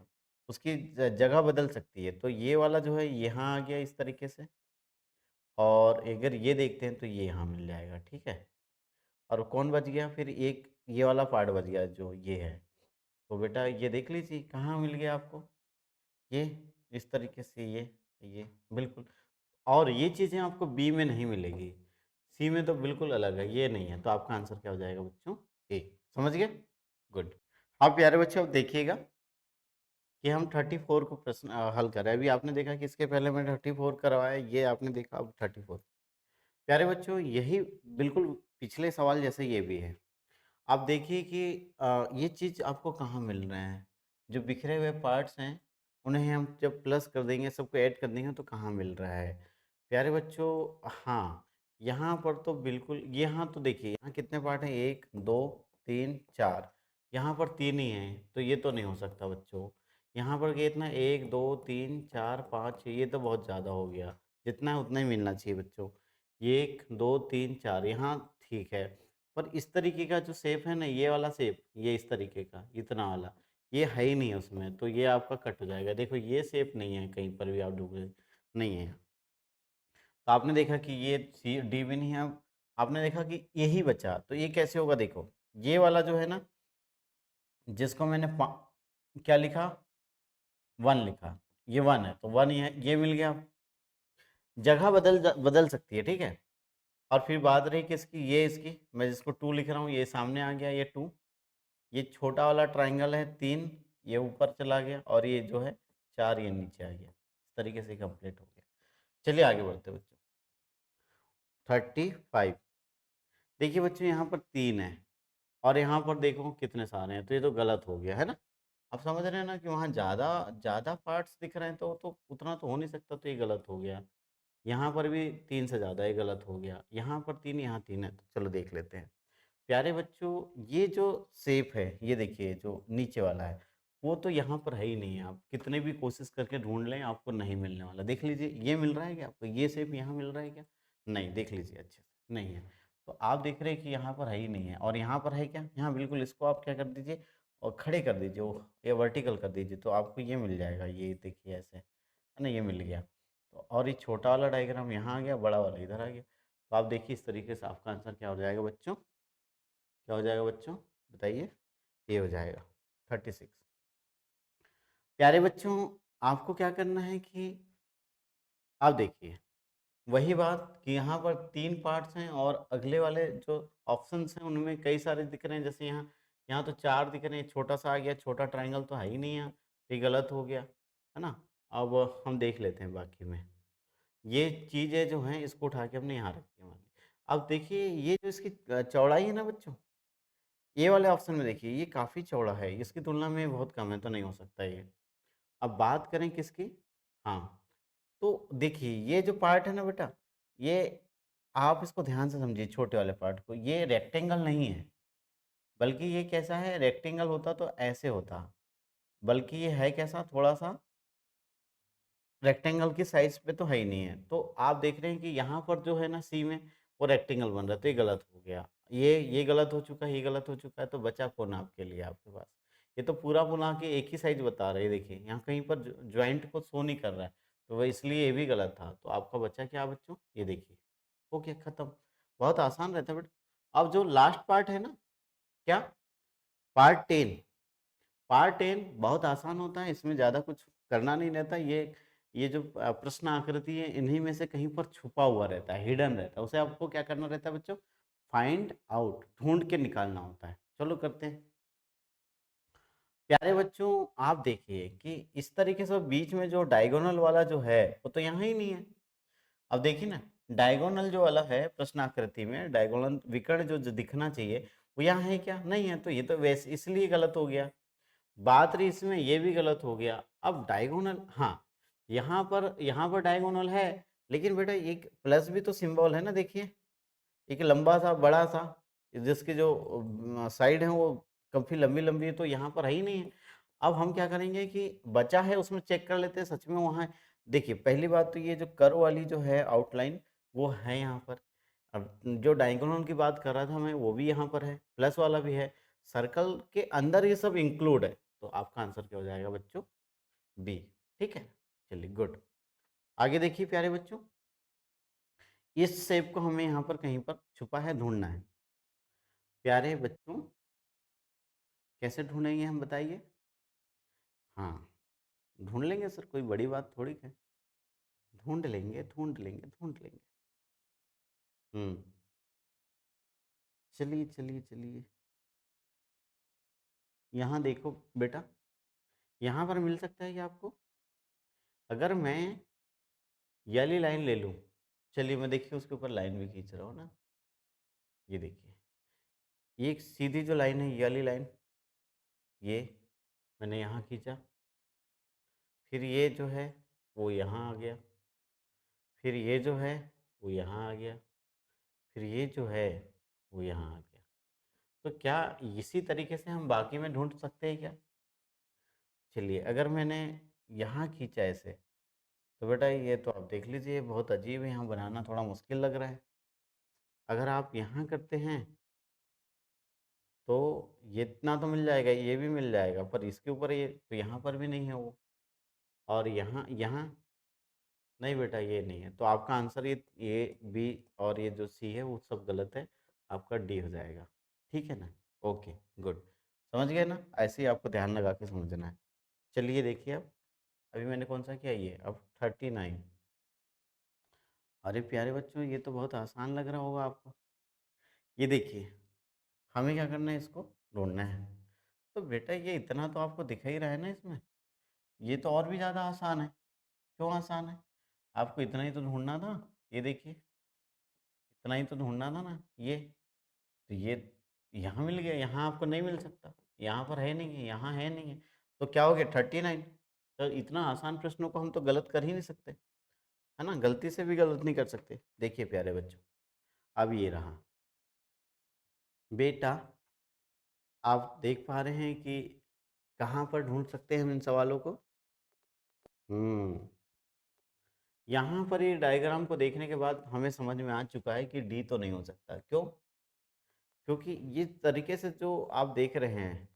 उसकी जगह बदल सकती है। तो ये वाला जो है यहाँ आ गया इस तरीके से, और अगर ये देखते हैं तो ये यहाँ मिल जाएगा, ठीक है। और कौन बच गया फिर, एक ये वाला पार्ट बच गया जो ये है। तो बेटा ये देख लीजिए कहाँ मिल गया आपको, ये इस तरीके से, ये बिल्कुल। और ये चीज़ें आपको बी में नहीं मिलेगी, सी में तो बिल्कुल अलग है, ये नहीं है। तो आपका आंसर क्या हो जाएगा बच्चों, ए। समझ गए, गुड। आप प्यारे बच्चों अब देखिएगा कि हम 34 को प्रश्न हल कर रहे हैं। अभी आपने देखा कि इसके पहले मैंने 34 करवाया, ये आपने देखा अब 34। प्यारे बच्चों यही बिल्कुल पिछले सवाल जैसे ये भी है। आप देखिए कि ये चीज़ आपको कहाँ मिल रहे हैं, जो बिखरे हुए पार्ट्स हैं उन्हें हम जब प्लस कर देंगे, सबको ऐड कर देंगे, तो कहाँ मिल रहा है प्यारे बच्चों। हाँ, यहाँ पर तो बिल्कुल, यहाँ तो देखिए यहाँ कितने पार्ट हैं, एक दो तीन चार, यहाँ पर तीन ही हैं, तो ये तो नहीं हो सकता बच्चों। यहाँ पर कितना, एक दो तीन चार पाँच छः, ये तो बहुत ज़्यादा हो गया, जितना है उतना ही मिलना चाहिए बच्चों। एक दो तीन चार यहाँ ठीक है, पर इस तरीके का जो शेप है ना, ये वाला शेप, ये इस तरीके का इतना वाला, ये है ही नहीं है उसमें, तो ये आपका कट हो जाएगा। देखो ये शेप नहीं है कहीं पर भी, आप ढूंढे नहीं है। तो आपने देखा कि ये सी डी भी नहीं है। अब आपने देखा कि यही बचा, तो ये कैसे होगा, देखो ये वाला जो है ना, जिसको मैंने क्या लिखा, वन लिखा, ये वन है तो वन ही है, ये मिल गया। जगह बदल सकती है, ठीक है। और फिर बात रही किसकी, ये इसकी, मैं जिसको टू लिख रहा हूँ ये सामने आ गया, ये टू। ये छोटा वाला ट्राइंगल है तीन, ये ऊपर चला गया, और ये जो है चार, ये नीचे आ गया। इस तरीके से कंप्लीट हो गया। चलिए आगे बढ़ते हैं बच्चों। 35। देखिए बच्चों यहाँ पर तीन है, और यहाँ पर देखो कितने सारे हैं, तो ये तो गलत हो गया है ना। आप समझ रहे हैं ना कि वहाँ ज़्यादा ज़्यादा पार्ट्स दिख रहे हैं, तो उतना तो हो नहीं सकता, तो ये गलत हो गया। यहाँ पर भी तीन से ज़्यादा, ये गलत हो गया। यहाँ पर तीन, यहाँ तीन है, तो चलो देख लेते हैं। प्यारे बच्चों ये जो शेप है, ये देखिए जो नीचे वाला है, वो तो यहाँ पर है ही नहीं है। आप कितने भी कोशिश करके ढूंढ लें आपको नहीं मिलने वाला। देख लीजिए ये मिल रहा है क्या आपको, ये शेप यहाँ मिल रहा है क्या, नहीं, देख लीजिए अच्छे से नहीं है। तो आप देख रहे हैं कि यहाँ पर है ही नहीं है, और यहाँ पर है क्या, यहाँ बिल्कुल, इसको आप क्या कर दीजिए, और खड़े कर दीजिए वो, या वर्टिकल कर दीजिए, तो आपको ये मिल जाएगा, ये देखिए ऐसे, है ना, ये मिल गया। तो और ये छोटा वाला डायग्राम यहाँ आ गया, बड़ा वाला इधर आ गया। तो आप देखिए इस तरीके से आपका आंसर क्या हो जाएगा बच्चों, क्या हो जाएगा बच्चों, बताइए, ये हो जाएगा 36। प्यारे बच्चों, आपको क्या करना है कि आप देखिए वही बात कि यहाँ पर 3 पार्ट्स हैं और अगले वाले जो ऑप्शंस हैं उनमें कई सारे दिख रहे हैं, जैसे यहाँ यहाँ तो 4 दिख रहे हैं, छोटा सा आ गया, छोटा ट्रायंगल तो है ही नहीं यहाँ, तो ये गलत हो गया, है ना। अब हम देख लेते हैं बाकी में, ये चीज़ें जो हैं इसको उठा के हमने यहाँ रखी है मान ली। अब देखिए ये जो इसकी चौड़ाई है ना बच्चों, ये वाले ऑप्शन में देखिए ये काफ़ी चौड़ा है, इसकी तुलना में बहुत कम है, तो नहीं हो सकता ये। अब बात करें किसकी, हाँ, तो देखिए ये जो पार्ट है ना बेटा, ये आप इसको ध्यान से समझिए, छोटे वाले पार्ट को, ये रेक्टेंगल नहीं है, बल्कि ये कैसा है, रेक्टेंगल होता तो ऐसे होता, बल्कि ये है कैसा, थोड़ा सा रेक्टेंगल की साइज पे तो है ही नहीं है। तो आप देख रहे हैं कि यहाँ पर जो है ना सी में वो रेक्टेंगल बन रहा है, तो ये गलत हो गया, ये गलत हो चुका है, ये गलत हो चुका है, तो बचा कौन आपके लिए आपके पास, ये तो पूरा बुला के एक ही साइज बता रहे हैं, देखिए यहाँ कहीं पर ज्वाइंट को शो नहीं कर रहा है, तो वह इसलिए ये भी गलत था। तो आपका बच्चा क्या बच्चों, ये देखिए, हो गया खत्म, बहुत आसान रहता है बेटा। अब जो लास्ट पार्ट है ना, क्या, पार्ट 10, पार्ट 10 बहुत आसान होता है, इसमें ज़्यादा कुछ करना नहीं रहता, ये जो प्रश्न आकृति है इन्हीं में से कहीं पर छुपा हुआ रहता है, हिडन रहता है, उसे आपको क्या करना रहता है बच्चों, फाइंड आउट, ढूंढ के निकालना होता है। चलो करते हैं। प्यारे बच्चों, आप देखिए कि इस तरीके से बीच में जो डायगोनल वाला जो है वो तो यहाँ ही नहीं है। अब देखिए ना, डायगोनल जो वाला है प्रश्न आकृति में, डायगोनल विकर्ण जो दिखना चाहिए वो यहाँ है क्या, नहीं है, तो ये तो वैसे इसलिए गलत हो गया। बात रही इसमें, ये भी गलत हो गया। अब डायगोनल, हाँ, यहाँ पर डायगोनल है, लेकिन बेटा एक प्लस भी तो सिंबल है ना, देखिए एक लंबा सा बड़ा सा, जिसके जो साइड है वो काफी लंबी लंबी है, तो यहाँ पर है ही नहीं है। अब हम क्या करेंगे कि बचा है उसमें चेक कर लेते हैं, सच में वहाँ है। देखिए पहली बात तो ये जो कर्व वाली जो है आउटलाइन वो है यहाँ पर। अब जो डायगोनल की बात कर रहा था मैं, वो भी यहाँ पर है, प्लस वाला भी है, सर्कल के अंदर ये सब इंक्लूड है, तो आपका आंसर क्या हो जाएगा बच्चों, बी। ठीक है, चलिए गुड। आगे देखिए प्यारे बच्चों, इस शेप को हमें यहाँ पर कहीं पर छुपा है ढूंढना है। प्यारे बच्चों, कैसे ढूंढेंगे हम बताइए, हाँ, ढूंढ लेंगे सर, कोई बड़ी बात थोड़ी है, ढूंढ लेंगे ढूंढ लेंगे ढूंढ लेंगे। हम्म, चलिए चलिए चलिए, यहाँ देखो बेटा, यहाँ पर मिल सकता है क्या आपको, अगर मैं ये वाली लाइन ले लूँ, चलिए मैं देखिए उसके ऊपर लाइन भी खींच रहा हूँ ना, ये देखिए, ये एक सीधी जो लाइन है, ये वाली लाइन, ये मैंने यहाँ खींचा, फिर ये जो है वो यहाँ आ गया, फिर ये जो है वो यहाँ आ गया, फिर ये जो है वो यहाँ आ गया। तो क्या इसी तरीके से हम बाकी में ढूंढ सकते हैं क्या, चलिए अगर मैंने यहाँ खींचा ऐसे, तो बेटा ये तो आप देख लीजिए बहुत अजीब है, यहाँ बनाना थोड़ा मुश्किल लग रहा है। अगर आप यहाँ करते हैं तो ये इतना तो मिल जाएगा, ये भी मिल जाएगा, पर इसके ऊपर ये तो यहाँ पर भी नहीं है वो, और यहाँ यहाँ नहीं बेटा ये नहीं है, तो आपका आंसर ये बी और ये जो सी है वो सब गलत है, आपका डी हो जाएगा। ठीक है ना, ओके गुड, समझ गए ना, ऐसे ही आपको ध्यान लगा के समझना है। चलिए देखिए, अब अभी मैंने कौन सा किया, ये अब 39। अरे प्यारे बच्चों, ये तो बहुत आसान लग रहा होगा आपको। ये देखिए, हमें क्या करना है, इसको ढूंढना है। तो बेटा ये इतना तो आपको दिख ही रहा है ना इसमें, ये तो और भी ज़्यादा आसान है। क्यों आसान है, आपको इतना ही तो ढूंढना था, ये देखिए, इतना ही तो ढूंढना था ना, ये तो ये यहाँ मिल गया, यहाँ आपको नहीं मिल सकता, यहाँ पर है नहीं है, यहाँ है नहीं है, तो क्या हो गया 39। तो इतना आसान प्रश्नों को हम तो गलत कर ही नहीं सकते, है ना, गलती से भी गलत नहीं कर सकते। देखिए प्यारे बच्चों, अब ये रहा बेटा, आप देख पा रहे हैं कि कहाँ पर ढूंढ सकते हैं हम इन सवालों को। हम्म, यहाँ पर ये डायग्राम को देखने के बाद हमें समझ में आ चुका है कि डी तो नहीं हो सकता। क्यों, क्योंकि ये तरीके से जो आप देख रहे हैं,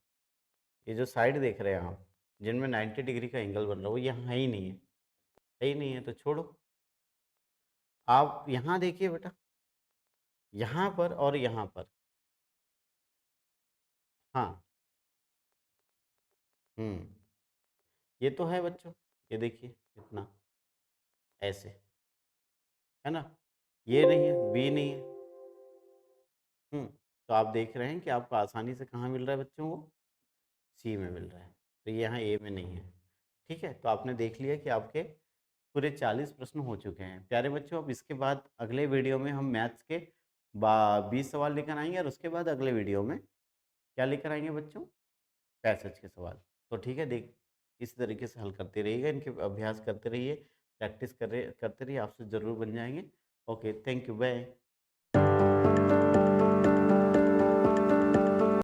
ये जो साइड देख रहे हैं आप, जिनमें 90 डिग्री का एंगल बन रहा है, वो यहाँ है ही नहीं है ही नहीं है, तो छोड़ो। आप यहाँ देखिए बेटा, यहाँ पर और यहाँ पर। हाँ। हुँ। ये तो है बच्चों, ये देखिए इतना, ऐसे, है ना? ये नहीं है, बी नहीं है। तो आप देख रहे हैं कि आपको आसानी से कहाँ मिल रहा है बच्चों वो? सी में मिल रहा है। तो ये यहाँ ए में नहीं है। ठीक है? तो आपने देख लिया कि आपके पूरे 40 प्रश्न हो चुके हैं। प्यारे बच्चों, अब इसके बाद अगले वीडियो में हम मैथ्स के बा 20 सवाल लेकर आएँगे, और उसके बाद अगले वीडियो में क्या लेकर आएँगे बच्चों? पैसेज के सवाल। तो ठीक है, देख इस तरीके से हल करते रहिएगा, इनके अभ्यास करते रहिए, प्रैक्टिस कर रहे करते रहिए, आपसे ज़रूर बन जाएँगे। Okay, thank you, bye.